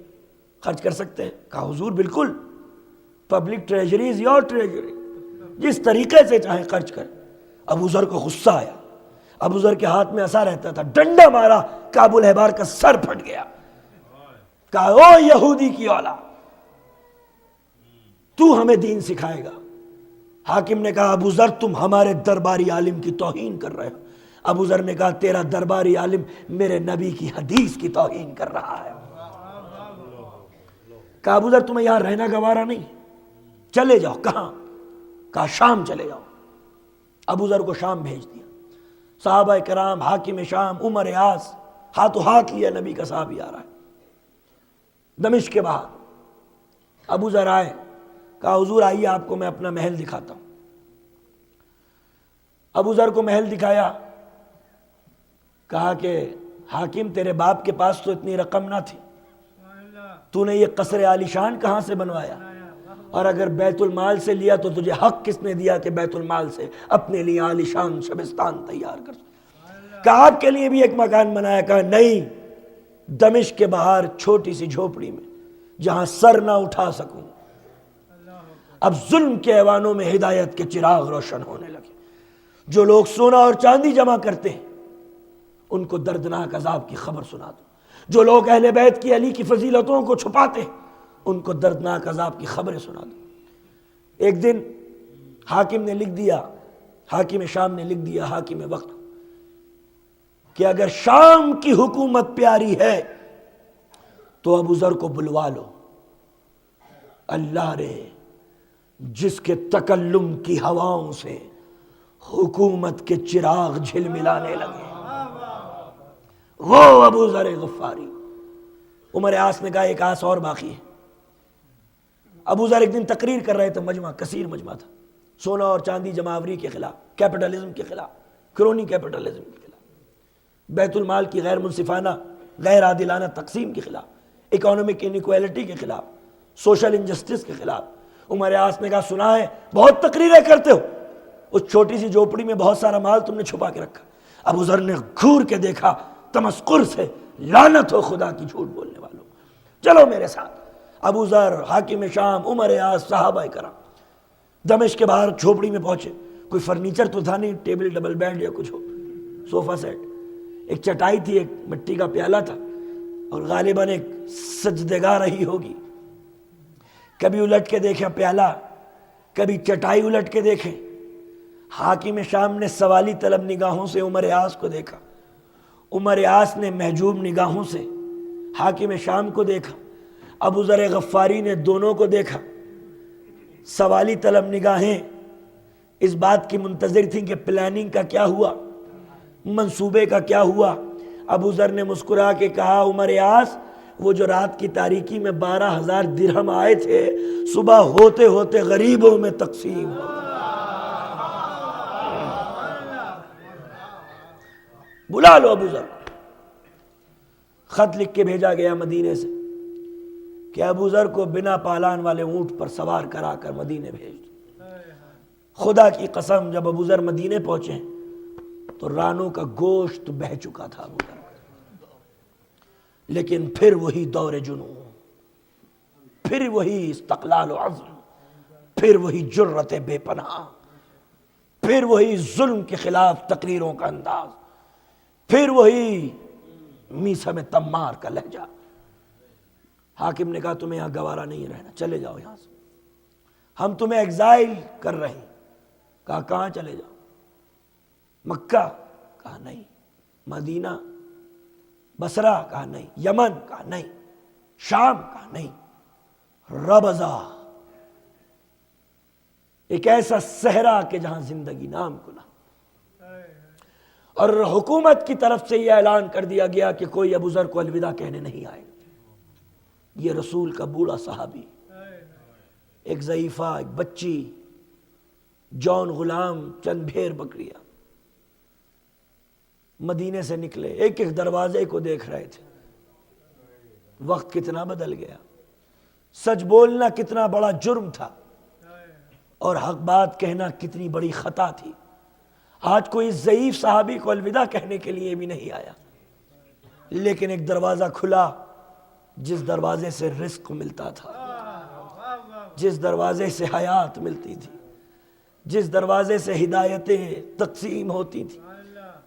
خرچ کر سکتے ہیں؟ کہا حضور بالکل، public treasury is your treasury, جس طریقے سے چاہیں خرچ کریں۔ ابو ذر کو غصہ آیا، ابو ذر کے ہاتھ میں عصا رہتا تھا، ڈنڈا مارا، کعب الاحبار کا سر پھٹ گیا۔ کہا او یہودی کی اولاد، تو ہمیں دین سکھائے گا؟ حاکم نے کہا ابو ذر تم ہمارے درباری عالم کی توہین کر رہے ہو۔ ابو ذر نے کہا تیرا درباری عالم میرے نبی کی حدیث کی توہین کر رہا ہے۔ کہا ابو ذر تمہیں یہاں رہنا گوارا نہیں، چلے جاؤ۔ کہاں؟ کہا شام چلے جاؤ۔ ابو ذر کو شام بھیج دیا۔ صحابہ کرام، حاکم شام عمر عاص ہاتھوں ہاتھ لیا، نبی کا صحابی آ رہا ہے دمشق کے باہر۔ ابو ذر آئے، کہا حضور آئیے آپ کو میں اپنا محل دکھاتا ہوں۔ ابو ذر کو محل دکھایا، کہا کہ حاکم تیرے باپ کے پاس تو اتنی رقم نہ تھی، تو نے یہ قصر عالی شان کہاں سے بنوایا؟ اور اگر بیت المال سے لیا تو تجھے حق کس نے دیا کہ بیت المال سے اپنے لیے عالی شان شبستان تیار کر؟ کہا آپ کے لیے بھی ایک مکان بنایا؟ کہا نہیں، دمشق کے باہر چھوٹی سی جھوپڑی میں جہاں سر نہ اٹھا سکوں۔ اب ظلم کے ایوانوں میں ہدایت کے چراغ روشن ہونے لگے۔ جو لوگ سونا اور چاندی جمع کرتے ہیں ان کو دردناک عذاب کی خبر سنا دو۔ جو لوگ اہل بیت کی، علی کی فضیلتوں کو چھپاتے ہیں ان کو دردناک عذاب کی خبریں سنا دو۔ ایک دن حاکم نے لکھ دیا، حاکم شام نے لکھ دیا حاکم وقت کہ اگر شام کی حکومت پیاری ہے تو ابو ذر کو بلوا لو۔ اللہ رے، جس کے تکلم کی ہواؤں سے حکومت کے چراغ جھلملانے لگے، وہ ابو ذر غفاری۔ عمر عاص نے کہا ایک آس اور باقی ہے۔ ابو ذر ایک دن تقریر کر رہے تھے، مجمع کثیر مجمع تھا، سونا اور چاندی جمعآوری کے خلاف، کیپٹلزم کے خلاف، کرونی کیپٹلزم کے خلاف، بیت المال کی غیر منصفانہ غیر عادلانہ تقسیم کے خلاف، اکانومک انیکویلٹی کے خلاف، سوشل انجسٹس کے خلاف۔ عمر عاص نے کہا سنا ہے بہت تقریریں کرتے ہو، اس چھوٹی سی جھوپڑی میں بہت سارا مال تم نے چھپا کے رکھا۔ ابو ذر نے گھور کے دیکھا، تمسخر سے، لعنت ہو خدا کی جھوٹ بولنے والوں، چلو میرے ساتھ۔ ابو ذر، حاکم شام، عمر عاص، صحابہ کرام دمشق کے باہر جھوپڑی میں پہنچے۔ کوئی فرنیچر تو تھا نہیں، ٹیبل ڈبل بیڈ یا کچھ ہو، صوفہ سیٹ، ایک چٹائی تھی، ایک مٹی کا پیالہ تھا، اور غالباً ایک سجدگاہ رہی ہوگی۔ کبھی الٹ کے دیکھا پیالہ، کبھی چٹائی الٹ کے دیکھے۔ حاکم شام نے سوالی طلب نگاہوں سے عمر عاص کو دیکھا، عمر عاص نے محجوب نگاہوں سے حاکم شام کو دیکھا، ابو ذر غفاری نے دونوں کو دیکھا۔ سوالی طلب نگاہیں اس بات کی منتظر تھیں کہ پلاننگ کا کیا ہوا، منصوبے کا کیا ہوا۔ ابو ذر نے مسکرا کے کہا عمر عاص، وہ جو رات کی تاریکی میں 12,000 درہم آئے تھے، صبح ہوتے ہوتے غریبوں میں تقسیم ہو۔ بلا لو ابو ذر۔ خط لکھ کے بھیجا گیا مدینے سے کہ ابو ذر کو بنا پالان والے اونٹ پر سوار کرا کر مدینے بھیج دو۔ خدا کی قسم جب ابو ذر مدینے پہنچے تو رانوں کا گوشت بہہ چکا تھا ابو ذر کا، لیکن پھر وہی دور جنون، پھر وہی استقلال و عزم، پھر وہی جرت بے پناہ، پھر وہی ظلم کے خلاف تقریروں کا انداز، پھر وہی میسم تمار کا لہجہ۔ حاکم نے کہا تمہیں یہاں گوارا نہیں رہنا، چلے جاؤ یہاں سے، ہم تمہیں ایگزائل کر رہے ہیں۔ کہا کہاں چلے جاؤ؟ مکہ؟ کہا نہیں۔ مدینہ؟ بصرہ؟ کہا نہیں۔ یمن؟ کہا نہیں۔ شام؟ کہا نہیں۔ ربضہ، ایک ایسا صحرا کہ جہاں زندگی نام کو نہ، اور حکومت کی طرف سے یہ اعلان کر دیا گیا کہ کوئی ابو ذر کو الوداع کہنے نہیں آئے۔ یہ رسول کا بوڑھا صحابی، ایک ضعیفہ، ایک بچی، جون غلام، چند بھیڑ بکریاں، مدینے سے نکلے، ایک ایک دروازے کو دیکھ رہے تھے۔ وقت کتنا بدل گیا، سچ بولنا کتنا بڑا جرم تھا اور حق بات کہنا کتنی بڑی خطا تھی۔ آج کوئی ضعیف صحابی کو الوداع کہنے کے لیے بھی نہیں آیا، لیکن ایک دروازہ کھلا جس دروازے سے رزق ملتا تھا، جس دروازے سے حیات ملتی تھی، جس دروازے سے ہدایتیں تقسیم ہوتی تھی۔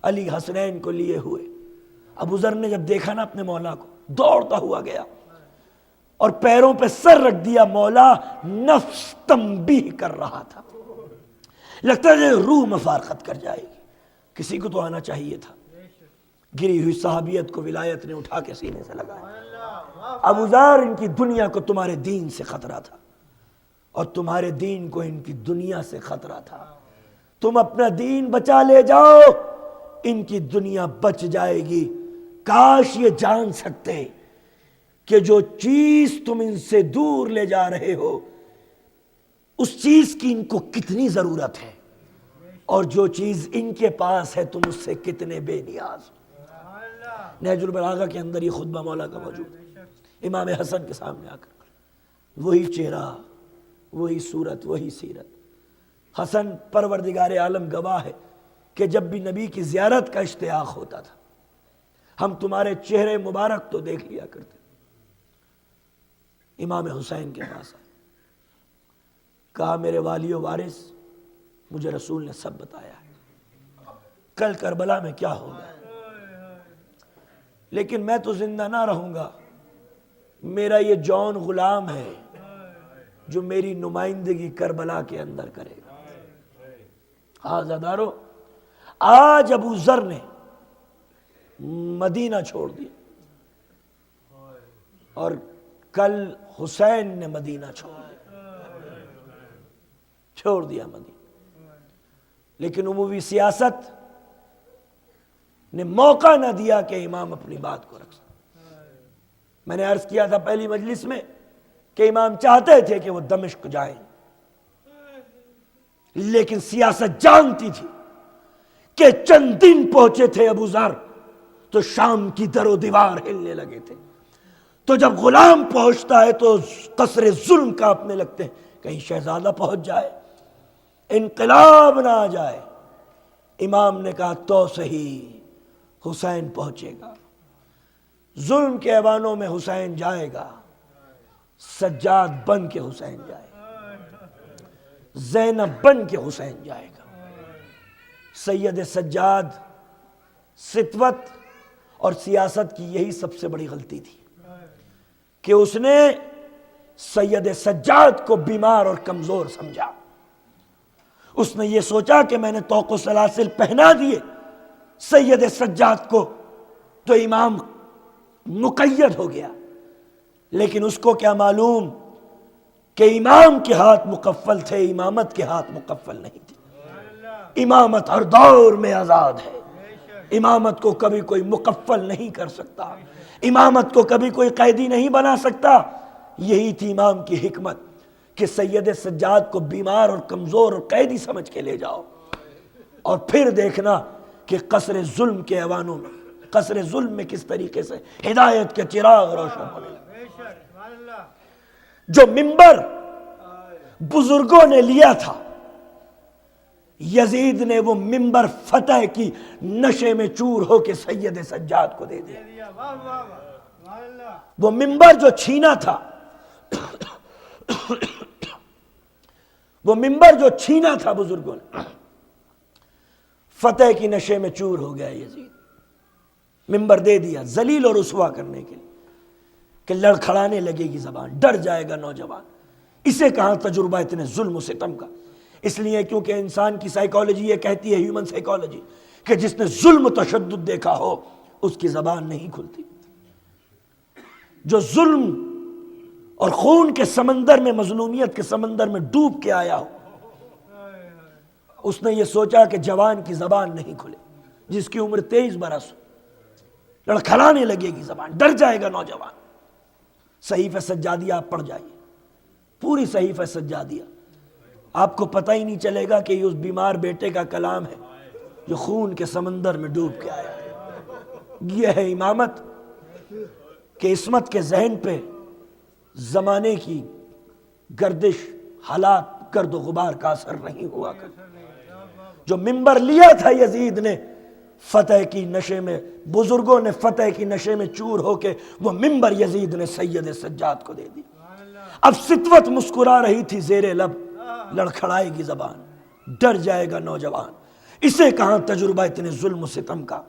علی حسنین کو لیے ہوئے ابو ذر نے جب دیکھا نا اپنے مولا کو، دوڑتا ہوا گیا اور پیروں پہ سر رکھ دیا۔ مولا نفس تنبیہ کر رہا تھا، لگتا ہے روح مفارقت کر جائے گی، کسی کو تو آنا چاہیے تھا۔ گری ہوئی صحابیت کو ولایت نے اٹھا کے سینے سے لگایا۔ ابو ذر، ان کی دنیا کو تمہارے دین سے خطرہ تھا اور تمہارے دین کو ان کی دنیا سے خطرہ تھا۔ تم اپنا دین بچا لے جاؤ، ان کی دنیا بچ جائے گی۔ کاش یہ جان سکتے کہ جو چیز تم ان سے دور لے جا رہے ہو اس چیز کی ان کو کتنی ضرورت ہے، اور جو چیز ان کے پاس ہے تم اس سے کتنے بے نیاز ہو۔ نہج البلاغہ کے اندر یہ خطبہ مولا کا موجود ہے، امام حسن کے سامنے آ کر وہی چہرہ، وہی صورت، وہی سیرت۔ حسن پروردگار عالم گواہ ہے کہ جب بھی نبی کی زیارت کا اشتیاق ہوتا تھا ہم تمہارے چہرے مبارک تو دیکھ لیا کرتے۔ امام حسین کے پاس آئے، کہا میرے والی و وارث، مجھے رسول نے سب بتایا ہے، کل کربلا میں کیا ہوگا، لیکن میں تو زندہ نہ رہوں گا، میرا یہ جون غلام ہے جو میری نمائندگی کربلا کے اندر کرے گا۔ آزادارو، آج ابو ذر نے مدینہ چھوڑ دیا اور کل حسین نے مدینہ چھوڑ دیا مدینہ، لیکن عمومی سیاست نے موقع نہ دیا کہ امام اپنی بات کو رکھ سکے۔ میں نے عرض کیا تھا پہلی مجلس میں کہ امام چاہتے تھے کہ وہ دمشق جائیں، لیکن سیاست جانتی تھی کہ چند دن پہنچے تھے ابو ذر تو شام کی در و دیوار ہلنے لگے تھے۔ تو جب غلام پہنچتا ہے تو قصر ظلم کانپنے لگتے ہیں، کہیں شہزادہ پہنچ جائے، انقلاب نہ آ جائے۔ امام نے کہا تو صحیح، حسین پہنچے گا، ظلم کے ایوانوں میں حسین جائے گا، سجاد بن کے حسین جائے گا، زینب بن کے حسین جائے گا۔ سید سجاد ستوت اور سیاست کی یہی سب سے بڑی غلطی تھی کہ اس نے سید سجاد کو بیمار اور کمزور سمجھا۔ اس نے یہ سوچا کہ میں نے طوق و سلاسل پہنا دیے سید سجاد کو تو امام مقید ہو گیا، لیکن اس کو کیا معلوم کہ امام کے ہاتھ مکفل تھے، امامت کے ہاتھ مکفل نہیں تھے۔ امامت ہر دور میں آزاد ہے، امامت کو کبھی کوئی مکفل نہیں کر سکتا، امامت کو کبھی کوئی قیدی نہیں بنا سکتا۔ یہی تھی امام کی حکمت کہ سید سجاد کو بیمار اور کمزور اور قیدی سمجھ کے لے جاؤ، اور پھر دیکھنا کہ قصر ظلم کے ایوانوں میں، قصر ظلم میں کس طریقے سے ہدایت کے چراغ روشن ہونے لگے۔ جو منبر بزرگوں نے لیا تھا یزید نے وہ ممبر فتح کی نشے میں چور ہو کے سید سجاد کو دے دیا. وہ ممبر جو چھینا تھا وہ ممبر جو چھینا تھا بزرگوں نے، فتح کی نشے میں چور ہو گیا یزید. ممبر دے دیا ذلیل اور رسوا کرنے کے لیے کہ لڑکھڑانے لگے گی زبان، ڈر جائے گا نوجوان. اسے کہاں تجربہ اتنے ظلم و ستم کا؟ اس لیے کیونکہ انسان کی سائیکالوجی یہ کہتی ہے، ہیومن سائیکالوجی، کہ جس نے ظلم و تشدد دیکھا ہو اس کی زبان نہیں کھلتی. جو ظلم اور خون کے سمندر میں، مظلومیت کے سمندر میں ڈوب کے آیا ہو، اس نے یہ سوچا کہ جوان کی زبان نہیں کھلے. جس کی عمر 23 برس ہو، لڑکھڑانے لگے گی زبان، ڈر جائے گا نوجوان. صحیفہ سجادیہ آپ پڑھ جائیے، پوری صحیفہ سجادیہ، آپ کو پتہ ہی نہیں چلے گا کہ یہ اس بیمار بیٹے کا کلام ہے جو خون کے سمندر میں ڈوب کے آیا. یہ ہے امامت کہ عصمت کے ذہن پہ زمانے کی گردش، حالات، گرد و غبار کا اثر نہیں ہوا کرتا. جو ممبر لیا تھا یزید نے فتح کی نشے میں، بزرگوں نے فتح کی نشے میں چور ہو کے وہ ممبر یزید نے سید سجاد کو دے دی. اب ستوت مسکرا رہی تھی زیر لب، لڑکھڑائے گی زبان، ڈر جائے گا نوجوان. اسے کہاں تجربہ اتنے ظلم و ستم کا؟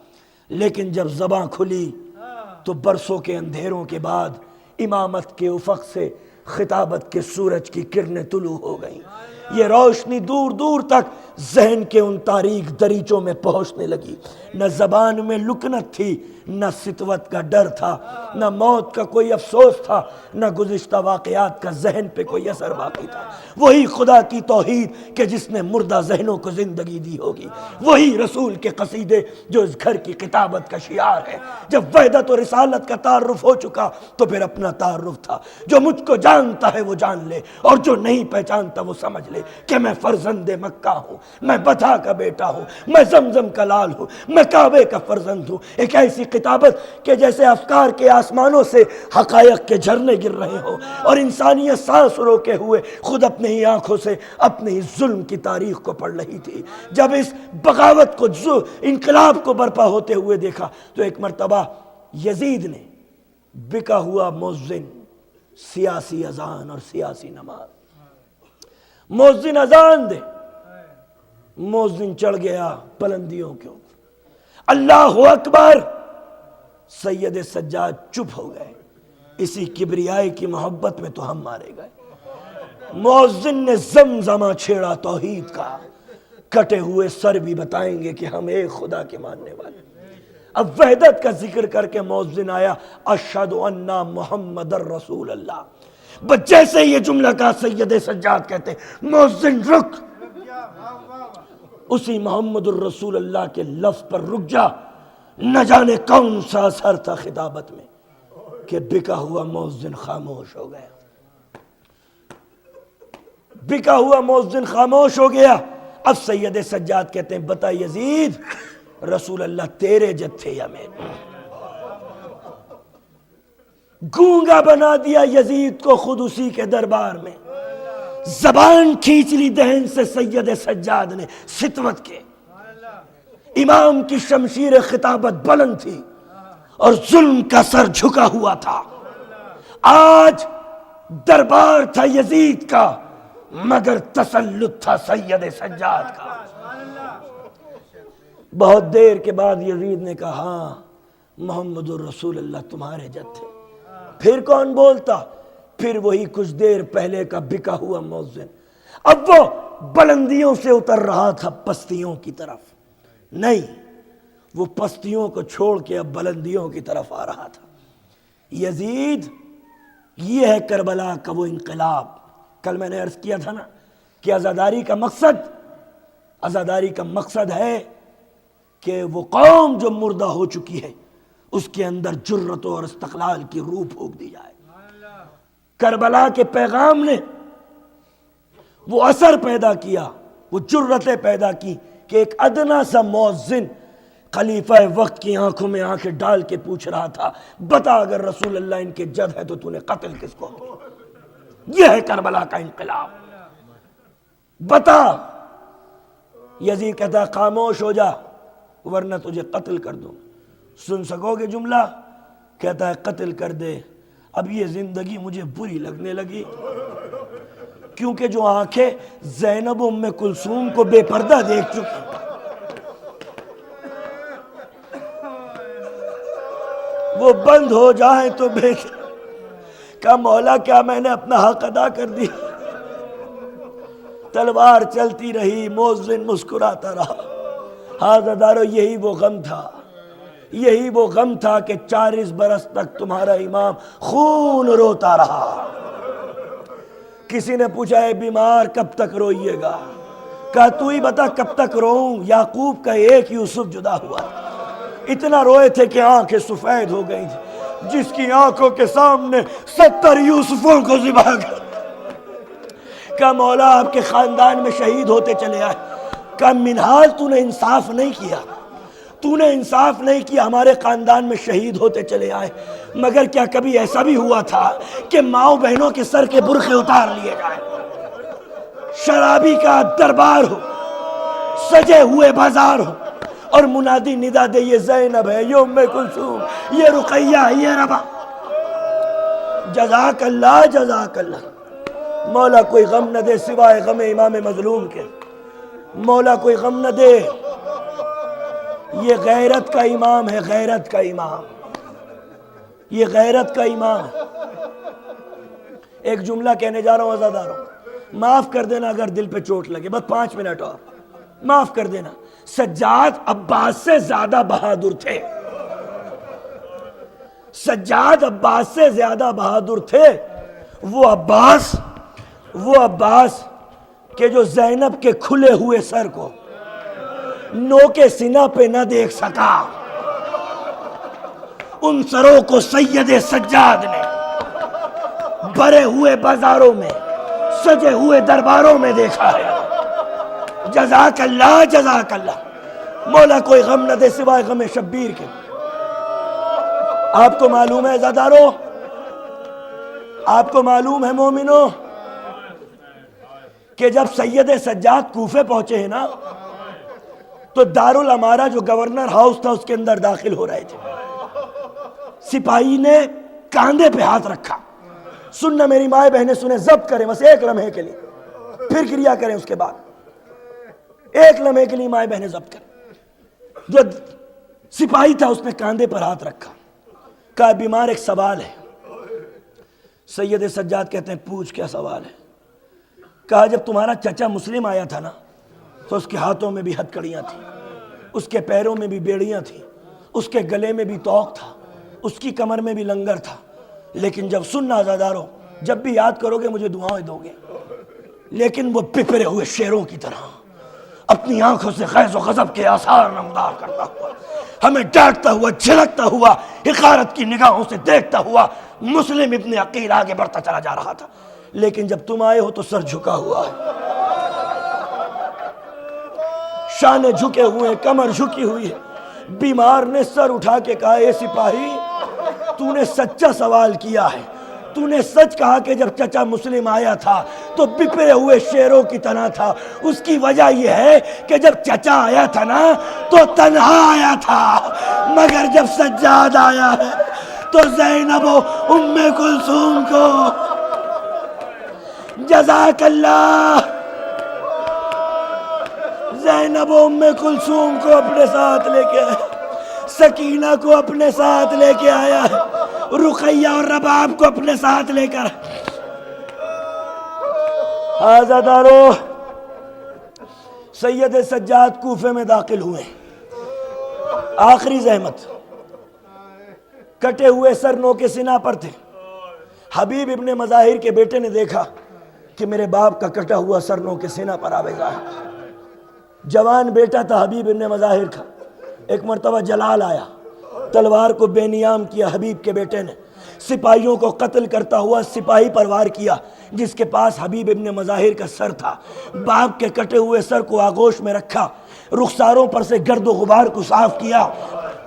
لیکن جب زباں کھلی تو برسوں کے اندھیروں کے بعد امامت کے افق سے خطابت کے سورج کی کرنیں طلوع ہو گئیں. یہ روشنی دور دور تک ذہن کے ان تاریک دریچوں میں پہنچنے لگی. نہ زبان میں لکنت تھی، نہ ستوت کا ڈر تھا، نہ موت کا کوئی افسوس تھا، نہ گزشتہ واقعات کا ذہن پہ کوئی اثر باقی تھا. وہی خدا کی توحید کہ جس نے مردہ ذہنوں کو زندگی دی ہوگی، وہی رسول کے قصیدے جو اس گھر کی کتابت کا شعار ہے. جب وحدت و رسالت کا تعارف ہو چکا تو پھر اپنا تعارف تھا. جو مجھ کو جانتا ہے وہ جان لے، اور جو نہیں پہچانتا وہ سمجھ لے کہ میں فرزند مکہ ہوں، میں بتا کا بیٹا ہوں، میں زمزم کا لال ہوں، میں کعبے کا فرزند ہوں. ایک ایسی کتابت کہ جیسے افکار کے آسمانوں سے حقائق کے جھرنے گر رہے ہوں، اور انسانیت سانس روکے ہوئے خود اپنے ہی آنکھوں سے اپنے ہی ظلم کی تاریخ کو پڑھ رہی تھی. جب اس بغاوت کو، انقلاب کو برپا ہوتے ہوئے دیکھا تو ایک مرتبہ یزید نے بکا ہوا مؤذن، سیاسی اذان اور سیاسی نماز، مؤذن اذان دے، مؤذن چڑھ گیا بلندیوں کے اوپر، اللہ اکبر. سید سجاد چپ ہو گئے. اسی کبریائی کی محبت میں تو ہم مارے گئے. مؤذن نے زمزمہ چھیڑا توحید کا. کٹے ہوئے سر بھی بتائیں گے کہ ہم ایک خدا کے ماننے والے. اب وحدت کا ذکر کر کے مؤذن آیا، اشہد ان محمد رسول اللہ. بس جیسے یہ جملہ کا سید سجاد کہتے مؤذن رک، اسی محمد الرسول اللہ کے لفظ پر رک جا. نہ جانے کون سا اثر تھا خطابت میں کہ بکا ہوا مؤذن خاموش ہو گیا. بکا ہوا مؤذن خاموش ہو گیا. اب سید سجاد کہتے ہیں بتا یزید، رسول اللہ تیرے جد تھے یا میرے؟ گونگا بنا دیا یزید کو خود اسی کے دربار میں. زبان کھینچ لی دہن سے سید سجاد نے. ستوت کے امام کی شمشیر خطابت بلند تھی اور ظلم کا سر جھکا ہوا تھا. آج دربار تھا یزید کا مگر تسلط تھا سید سجاد کا. بہت دیر کے بعد یزید نے کہا ہاں محمد الرسول اللہ تمہارے جد تھے. پھر کون بولتا؟ پھر وہی کچھ دیر پہلے کا بکا ہوا مؤذن. اب وہ بلندیوں سے اتر رہا تھا پستیوں کی طرف. نہیں، وہ پستیوں کو چھوڑ کے اب بلندیوں کی طرف آ رہا تھا. یزید، یہ ہے کربلا کا وہ انقلاب. کل میں نے عرض کیا تھا نا کہ عزاداری کا مقصد ہے کہ وہ قوم جو مردہ ہو چکی ہے اس کے اندر جرت اور استقلال کی روح پھونک دی جائے. کربلا کے پیغام نے وہ اثر پیدا کیا، وہ جرتیں پیدا کی کہ ایک ادنا سا مؤذن خلیفہ وقت کی آنکھوں میں آنکھیں ڈال کے پوچھ رہا تھا بتا اگر رسول اللہ ان کے جد ہے تو تو نے قتل کس کو کیا؟ یہ ہے کربلا کا انقلاب. بتا یزید کہتا ہے خاموش ہو جا ورنہ تجھے قتل کر دوں. سن سکو گے جملہ؟ کہتا ہے قتل کر دے. اب یہ زندگی مجھے بری لگنے لگی، کیونکہ جو آنکھیں زینب ام کلثوم کو بے پردہ دیکھ چکی، وہ بند ہو جائیں تو بہتر. کہا مولا کیا میں نے اپنا حق ادا کر دیا؟ تلوار چلتی رہی، مؤذن مسکراتا رہا. حاضردارو یہی وہ غم تھا، یہی وہ غم تھا کہ 40 برس تک تمہارا امام خون روتا رہا. کسی نے پوچھا اے بیمار کب تک روئیے گا؟ کہا تو ہی بتا کب تک روؤں. یعقوب کا ایک یوسف جدا ہوا، اتنا روئے تھے کہ آنکھیں سفید ہو گئی تھی. جس کی آنکھوں کے سامنے 70 یوسفوں کو ذبح کر. کہا مولا آپ کے خاندان میں شہید ہوتے چلے آئے. کہا منہال تو نے انصاف نہیں کیا، تو نے انصاف نہیں کیا، ہمارے خاندان میں شہید ہوتے چلے آئے، مگر کیا کبھی ایسا بھی ہوا تھا کہ ماؤں بہنوں کے سر کے برقعے اتار لیے جائیں، شرابی کا دربار ہو، سجے ہوئے بازار ہو اور منادی ندا دے یہ زینب ہے، یہ ام کلثوم، یہ رقیہ، یہ ربا. جزاک اللہ جزاک اللہ. مولا کوئی غم نہ دے سوائے غم امام مظلوم کے، مولا کوئی غم نہ دے. یہ غیرت کا امام ہے، غیرت کا امام، یہ غیرت کا امام. ایک جملہ کہنے جا رہا ہوں عزاداروں، معاف کر دینا اگر دل پہ چوٹ لگے، بس 5 منٹ اور معاف کر دینا. سجاد عباس سے زیادہ بہادر تھے، سجاد عباس سے زیادہ بہادر تھے. وہ عباس کہ جو زینب کے کھلے ہوئے سر کو نوکے سینہ پہ نہ دیکھ سکا، ان سروں کو سید سجاد نے بھرے ہوئے بازاروں میں، سجے ہوئے درباروں میں دیکھا ہے. جزاک اللہ جزاک اللہ. مولا کوئی غم نہ دے سوائے غم شبیر کے. آپ کو معلوم ہے عزادارو، آپ کو معلوم ہے مومنو، کہ جب سید سجاد کوفے پہنچے ہیں نا تو دارالامارہ جو گورنر ہاؤس تھا اس کے اندر داخل ہو رہے تھے. سپاہی نے کاندھے پہ ہاتھ رکھا. سننا میری مائیں بہنیں سنیں، ضبط کریں بس ایک لمحے کے لیے، پھر کریا کریں اس کے بعد. ایک لمحے کے لیے مائیں بہنیں ضبط کریں. جو سپاہی تھا اس نے کاندھے پر ہاتھ رکھا. کہا بیمار ایک سوال ہے. سید سجاد کہتے ہیں پوچھ کیا سوال ہے؟ کہا جب تمہارا چچا مسلم آیا تھا نا تو اس کے ہاتھوں میں بھی ہتکڑیاں تھیں، اس کے پیروں میں بھی بیڑیاں تھیں، اس کے گلے میں بھی توق تھا، اس کی کمر میں بھی لنگر تھا. لیکن جب سننا عزادارو، جب بھی یاد کرو گے مجھے دعائیں دو گے، لیکن وہ پپرے ہوئے شیروں کی طرح اپنی آنکھوں سے غیظ و غضب کے آثار نمودار کرتا ہوا، ہمیں ڈانٹتا ہوا، جھڑکتا ہوا، حقارت کی نگاہوں سے دیکھتا ہوا مسلم ابن عقیل آگے بڑھتا چلا جا رہا تھا. لیکن جب تم آئے ہو تو سر جھکا ہوا ہے، شانے جھکے ہوئے، کمر جھکی ہوئی ہے. بیمار نے سر اٹھا کے کہا اے سپاہی، تو نے سچا سوال کیا ہے. تو نے سچ کہا کہ جب چچا مسلم آیا تھا تو بپرے ہوئے شیروں کی طرح تھا. اس کی وجہ یہ ہے کہ جب چچا آیا تھا نا تو تنہا آیا تھا، مگر جب سجاد آیا ہے تو زینب و ام کلثوم کو. جزاک اللہ. زینب و ام کلثوم کو اپنے ساتھ لے کے آیا، سکینہ کو اپنے ساتھ لے کے آیا ہے، رقیہ اور رباب کو اپنے ساتھ لے کر. عزادارو، سید سجاد کوفے میں داخل ہوئے. آخری زحمت، کٹے ہوئے سر نو کے سینہ پر تھے. حبیب ابن مظاہر کے بیٹے نے دیکھا کہ میرے باپ کا کٹا ہوا سر نو کے سینہ پر آویزا ہے. جوان بیٹا تھا حبیب ابن مظاہر کا. ایک مرتبہ جلال آیا، تلوار کو بے نیام کیا حبیب کے بیٹے نے. سپاہیوں کو قتل کرتا ہوا سپاہی پر وار کیا جس کے پاس حبیب ابن مظاہر کا سر تھا. باپ کے کٹے ہوئے سر کو آغوش میں رکھا، رخساروں پر سے گرد و غبار کو صاف کیا،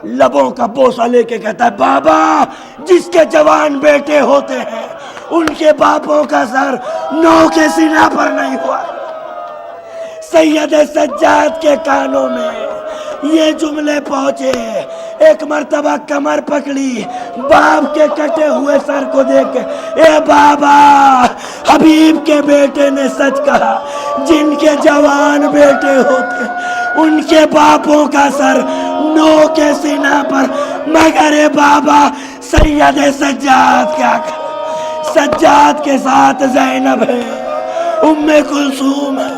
لبوں کا بوسہ لے کے کہتا ہے بابا، جس کے جوان بیٹے ہوتے ہیں ان کے باپوں کا سر نو کے سینہ پر نہیں ہوا. سید سجاد کے کانوں میں یہ جملے پہنچے. ایک مرتبہ کمر پکڑی, باپ کے کٹے ہوئے سر کو دیکھ کے, اے بابا, حبیب کے بیٹے نے سچ کہا, جن کے جوان بیٹے ہوتے ان کے باپوں کا سر نو کے سینہ پر, مگر اے بابا سید سجاد کیا کہا, سجاد کے ساتھ زینب ہے, ام کلثوم ہے.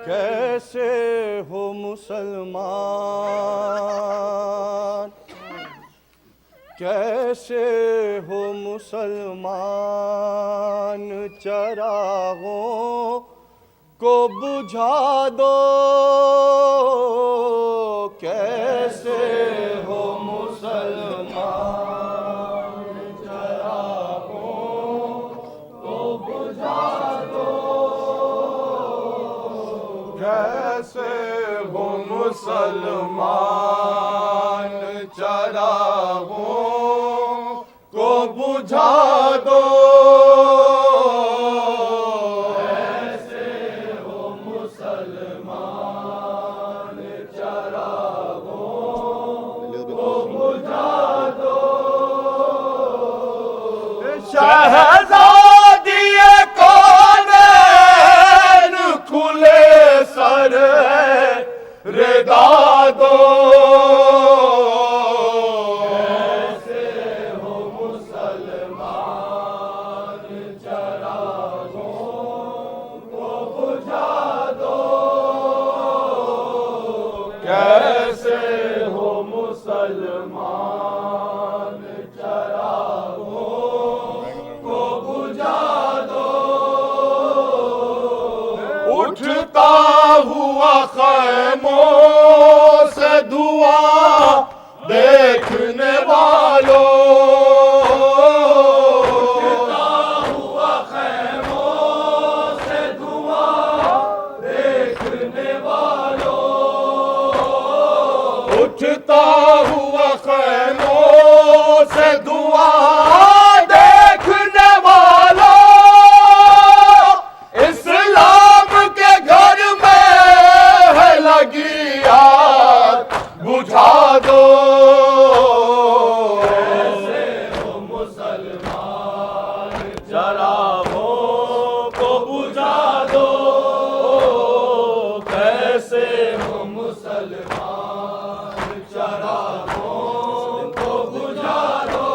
کیسے ہو مسلمان, کیسے ہو مسلمان, چراغوں کو بجھا دو, کیسے ہو مسلمان, چراغوں کو بجھا دو, کیسے ہو مسلمان, چراغوں کو بجھا دو, کیسے ہو مسلمان, چراغوں کو بجھا دو. شہزادی کونین کھلے سر ردا دو, کیسے ہو مسلمان, چراغوں کو بجھا دو, کیسے ہو مسلمان, چراغوں کو بجھا دو. اٹھتا ہوا خیموں سے دعا دیکھنے والوں, اٹھتا ہوا خیموں سے دعا دیکھنے والوں, اٹھتا ہوا خیموں سے دعا دیکھنے والوں, اسلام کے گھر میں ہے لگی آگ بجھا دو, کیسے ہو مسلمان, چراغوں کو بجھا دو, کیسے ہو مسلمان, چراغوں کو بجھا دو.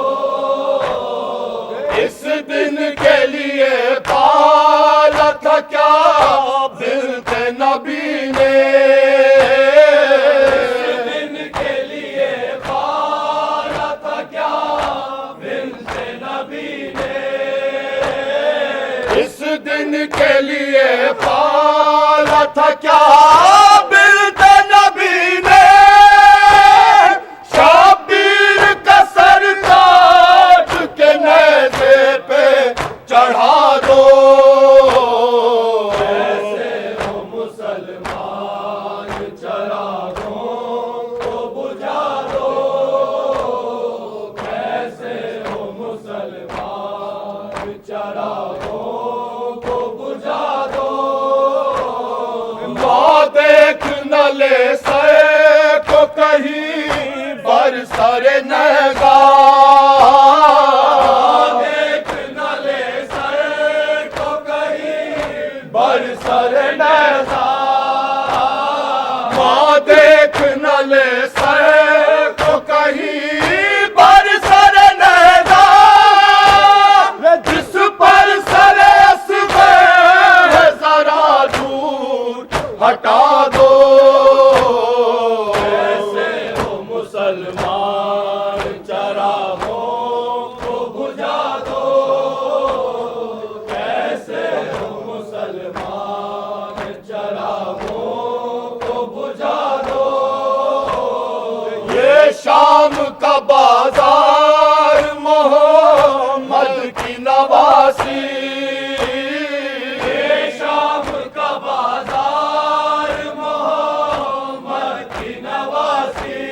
اس دن کے لیے پالا تھا کیا بنت نبی نے, اس دن کے لیے پالا تھا کیا بنت نبی نے, اس دن کے لیے پالا تھا کیا بنت نبی نے, شبیر کا سر کاٹ کے نئے چراغوں کو بجھا دو، ماں دیکھ نہ لے سر کو کہیں بر سر نگاہ، دیکھ نہ لے سر کو کہیں بر سر نگاہ، ماں دیکھ نہ لے سر کو کہیں بر سر نگاہ، جس پر سر اصغر ہے ذرا دور ہٹا دو، ایسے ہو مسلمان چراغوں کو بجھا دو، کیسے ہو مسلمان چراغوں کو بجھا دو، یہ شام کا بازار محمد کی نواسی، یہ شام کا بازار محمد کی نواسی،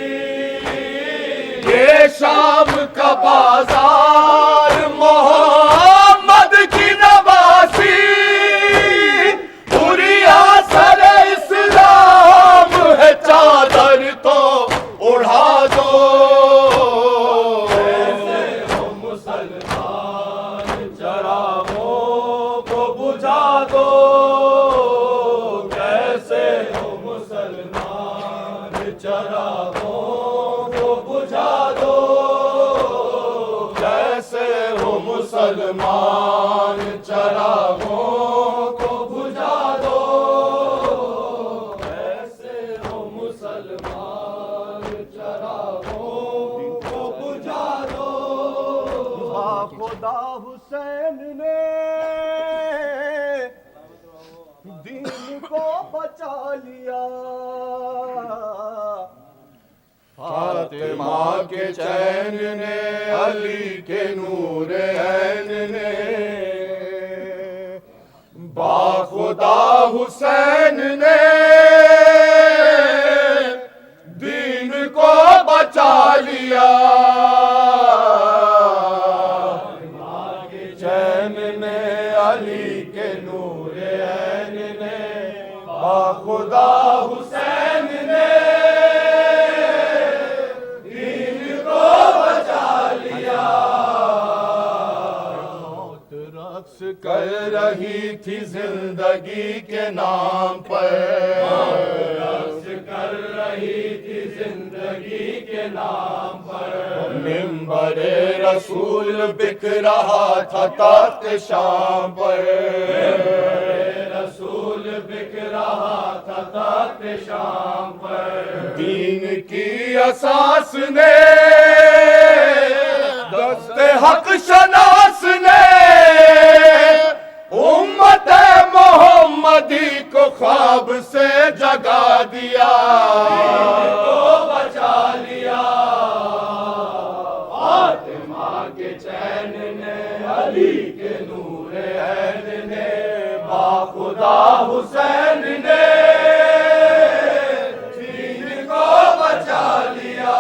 یہ شام کا بازار محمد کی نواسی، پوری اثر اسلام ہے چادر تو اڑا دو، ایسے ہو مسلمان چراغوں کو بجھا دو، کیسے ہو مسلمان چراغوں کو بجھا دو، کیسے ہو مسلمان چراغوں کو بجھا دو، کیسے ہو مسلمان چراغوں کو بجھا دو، خدا حسین نے دین کو بچا لیا، فاطمہ کے چین نے علی کے نور عین نے، باخدا حسین نے دین کو بچا لیا، چین نے علی کے نور عین نے، باخدا حسین نے دین کو بچا لیا، موت رقص کر رہی تھی زندگی کے نام پر، رقص کر رہی تھی زندگی کے نام پر، منبر رسول بک رہا تھا تخت شام پر، رسول بک رہا تھا تخت شام پر، دین کی اساس نے دست حق شناس نے امت محمدی کو خواب سے جگا دیا، کو بچا لیا، فاطمہ کے چین نے علی کے نور عین نے، باخدا حسین نے دین کو بچا لیا،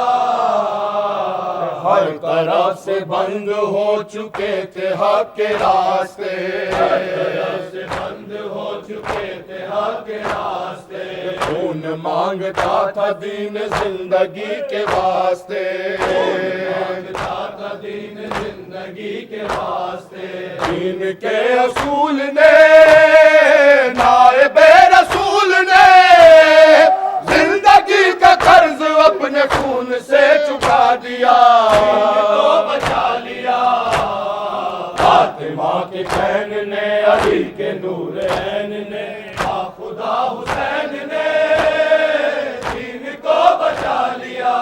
ہر طرف سے بند ہو چکے تھے حق کے راستے، ہر طرف سے بند ہو چکے تھے حق کے راستے، خون مانگتا تھا دین زندگی کے واسطے، مانگتا تھا دین زندگی کے واسطے، دین کے اصول نے نائب رسول نے زندگی کا قرض اپنے خون سے چکا دیا، تو بچا لیا، فاطمہ کے چین نے علی کے نور عین نے، باخدا حسین نے دین کو بچا لیا،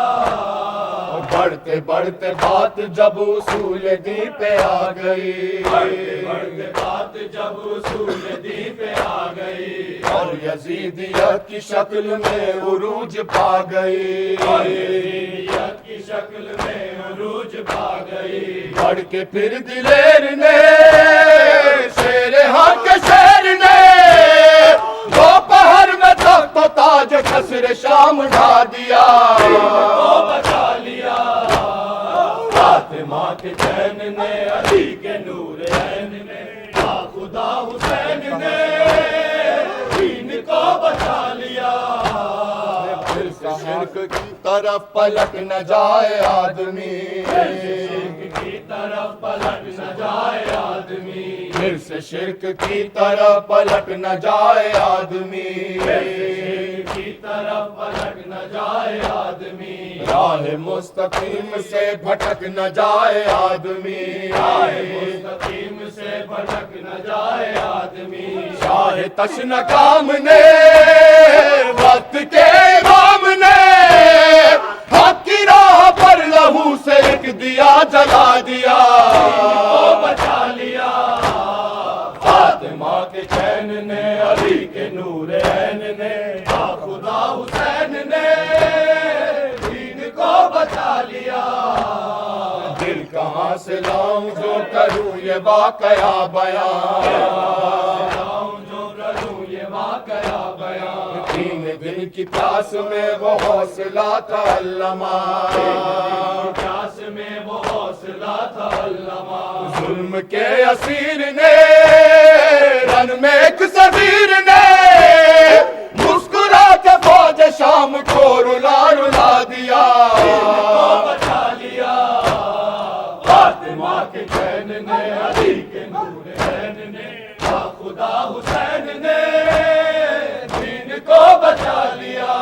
بڑھتے بڑھتے بات جب اصول دین پہ آ گئی، بڑھتے بات جب اصول دین پہ آ گئی، اور یزیدیت کی شکل میں عروج پا گئی، یزیدیت کی شکل میں عروج پا گئی، بڑھ کے پھر دلیر نے شیر حق شیر نے دوپہر میں تخت و تاج قصر شام ڈھا دیا، کو بچا لیا، فاطمہ کے چین نے علی کے نور عین نے خدا حسین نے دین کو بچا لیا پھر سے شرک کی طرف پلٹ نہ جائے آدمی کی طرف پلٹ نہ جائے آدمی پھر سے شرک کی طرف پلٹ نہ جائے آدمی کی طرف پلٹ نہ جائے آدمی راہ مستقیم سے بھٹک نہ جائے آدمی راہ مستقیم سے بھٹک نہ جائے آدمی شاہ تشنکام نے وقت کے امام نے حق کی راہ پر لہو سے ایک دیا جلا دیا بچا لیا فاطمہ کے چین نے علی کے نور عین نے خدا حسین نے دین کو بچا لیا دل کہاں سے لاؤں جو کروں یہ واقعہ بیان جو کروں یہ واقعہ بیان تین دن کی پیاس میں وہ حوصلہ تھا علامہ پیاس میں وہ حوصلہ تھا علامہ ظلم کے اسیر نے رن میں ایک صغیر نے مسکرا کے فوج شام کو رلا رلا دیا بچا لیا فاطمہ کے چین نے علی کے نور عین نے خدا حسین نے دین کو بچا لیا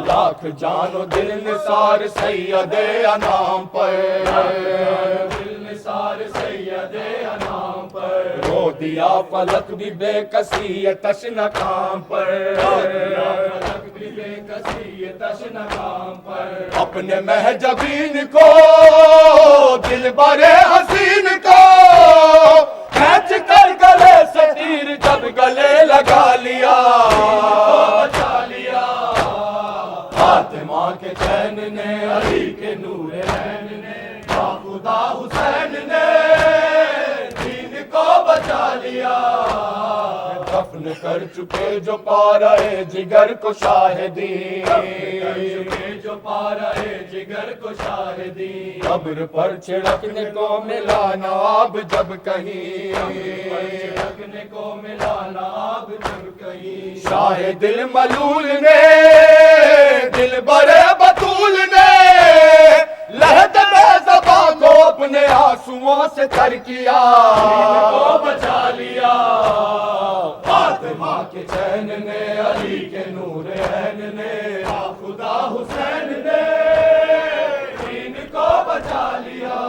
لاکھ جان و دل نثار سید انام پر دل نثار سید انام پر رو دیا فلک بھی بے کسی تشنکام پر فلک بھی بے کسی تشنکام پر اپنے محجبین کو دل برے حسین کو کھینچ کر گلے سے تیر جب گلے لگا لیا بچا لیا فاطمہ کے چین نے علی کے نور عین نے خدا حسین نے دین کو بچا لیا دفن کر چکے جو پا رہے جگر کو شاہدین جو پا رہے جگر کو شاہدین قبر پر چھڑکنے کو ملا نواب جب کہیں چھڑکنے کو ملا نواب جب کہیں شاہ دل ملول نے دل برے بطول نے لہد میں زباں کو اپنے آنسوؤں سے تر کیا کو بچا لیا فاطمہ کے چین نے علی کے نور عین نے خدا حسین نے دین کو بچا لیا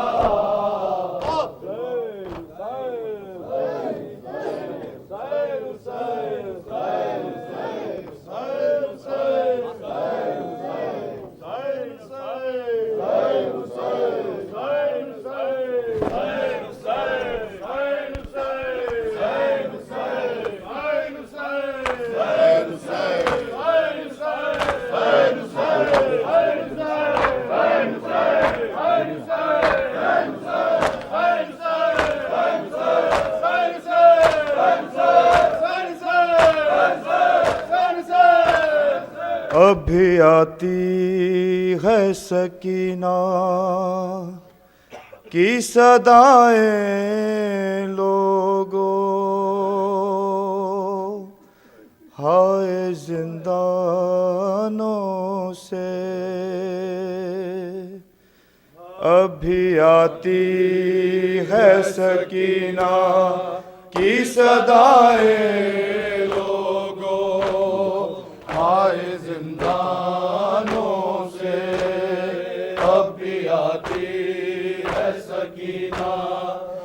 ابھی آتی ہے سکینہ کی صدائیں لوگو ہائے زندانوں سے ابھی آتی ہے سکینہ کی صدائیں لوگو ہائے زندانوں سے ابھی آتی ہے سکینہ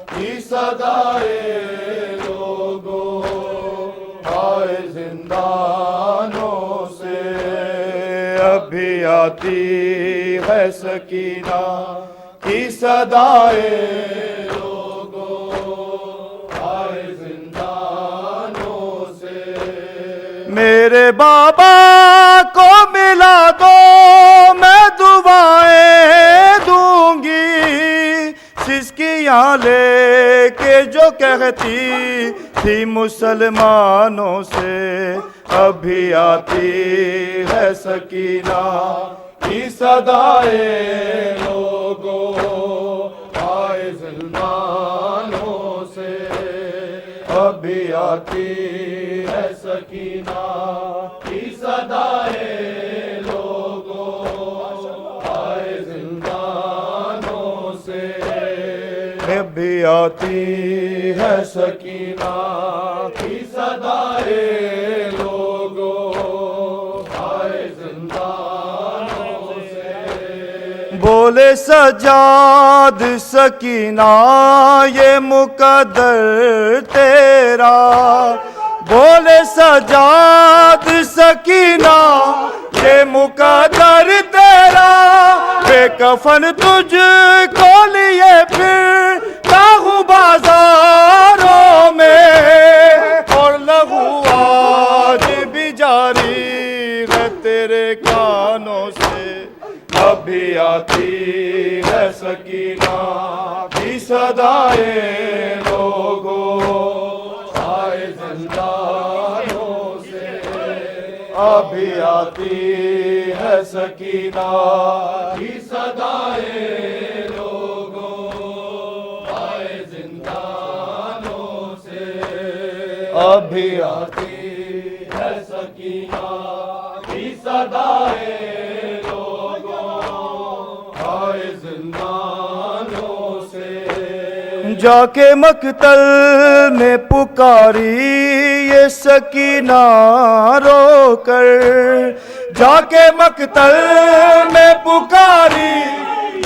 کی صدائیں لوگو ہائے زندانوں سے ابھی آتی ہے سکینہ کی صدائیں لوگو ہائے زندانوں سے میرے بابا کو ملا دو میں دعائیں دوں گی سسکیاں لے کے جو کہتی تھی مسلمانوں سے ابھی آتی ہے سکینہ کی صدائیں لوگو آئے زندانوں سے ابھی آتی ہے سکینہ کی صدائے لوگوں آئے زندانوں سے ابھی آتی ہے سکینہ کی صدائے لوگوں آئے زندانوں سے بولے سجاد سکینہ یہ مقدر تیرا بولے سجاد سکینہ یہ مقدر تیرا بے کفن تجھ کو لیے پھر ہوں بازاروں میں اور لہو آج بھی جاری ہے تیرے کانوں سے ابھی آتی ہے سکینہ کی صدائے لوگوں آئے زندانوں سے ابھی آتی ہے سکینہ کی صدائے لوگوں آئے زندانوں سے ابھی آتی ہے سکینہ کی صدائے جا کے مقتل میں پکاری یہ سکینہ رو کر جا کے مقتل میں پکاری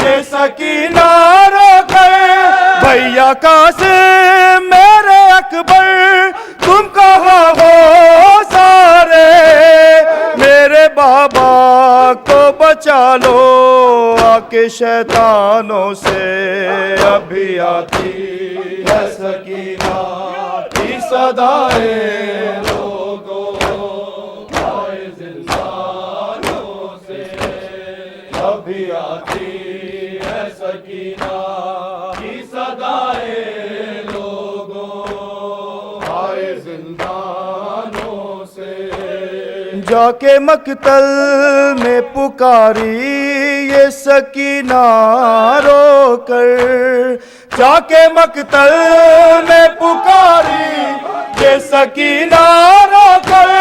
یہ سکینہ رو کر بھیا قاسم میرے اکبر تم کہاں ہو سارے میرے بابا کو بچا لو آ کے شیطانوں سے ابھی آتی ہے سکینہ کی صدائے لوگوں آئے زندانوں سے ابھی آتی ہے سکینہ کی صدائے لوگوں آئے زندانوں سے جا کے مقتل میں پکاری یہ سکینہ رو کر جا کے مقتل میں پکاری یہ سکینہ رو کر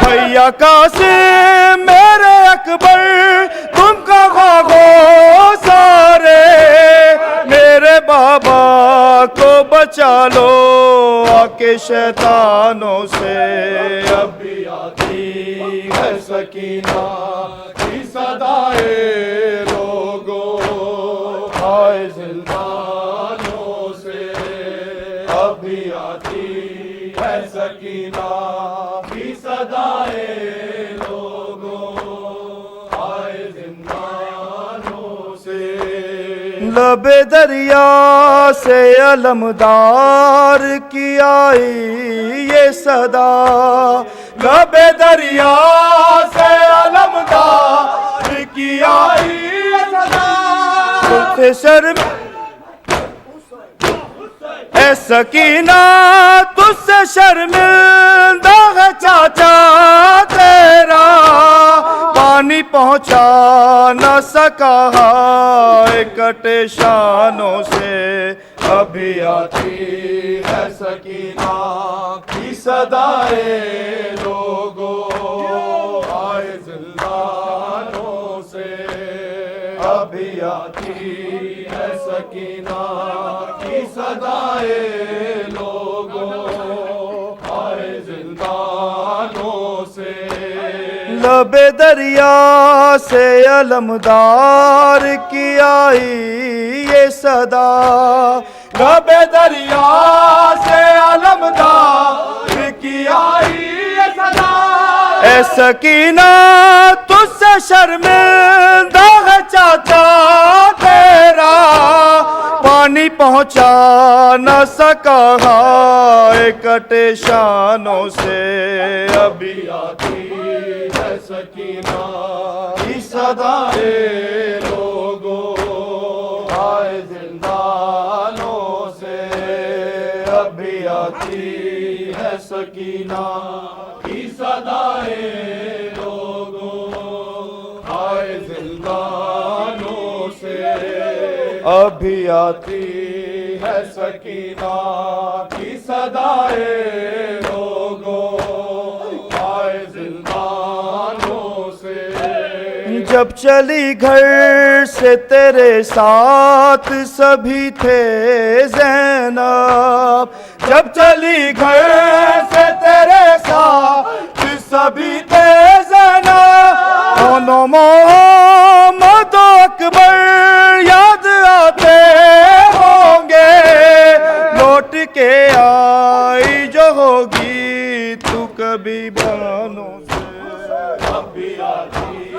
بھیا قاسم میرے اکبر تم کہاں ہو سارے میرے بابا کو بچا لو آ کے شیطانوں سے ابھی آتی ہے سکینہ کی صدائے لوگوں آئے زندانوں سے ابھی آتی ہے سکینہ کی صدائے لوگوں آئے زندانوں سے لب دریا سے علمدار کی آئی یہ صدا لب دریا سے علمدار کی آئی یہ صدا سے شرم اے سکینہ تجھ سے شرمندہ ہے چاچا تیرا پانی پہنچا نہ سکا کٹے شانوں سے ابھی آتی ہے سکینہ کی صدائے لوگوں آئے زندانوں سے ابھی آتی ہے سکینہ کی صدائے لوگوں آئے زندانوں سے لب دریا سے علمدار کی آئی یہ صدا لب دریا سے علمدار کی آئی یہ صدا اے سکینہ تجھ سے شرمندہ ہے چاچا تیرا پانی پہنچا نہ سکا کٹے شانوں سے ابھی آتی ہے سکینہ کی صدائے لوگوں آئے زندانوں سے ابھی آتی ہے سکینہ کی صدائے لوگوں آئے زندانوں سے ابھی آتی ہے سکینہ کی صدائے صدائے لوگوں آئے زندانوں سے جب چلی گھر سے تیرے ساتھ سبھی تھے زینب جب چلی گھر سے تیرے ساتھ سبھی تھے زینب دونوں محمد و اکبر یاد آتے ہوں گے لوٹ کے آئی جو ہوگی تو کبھی بانوں سے اب بھی آتی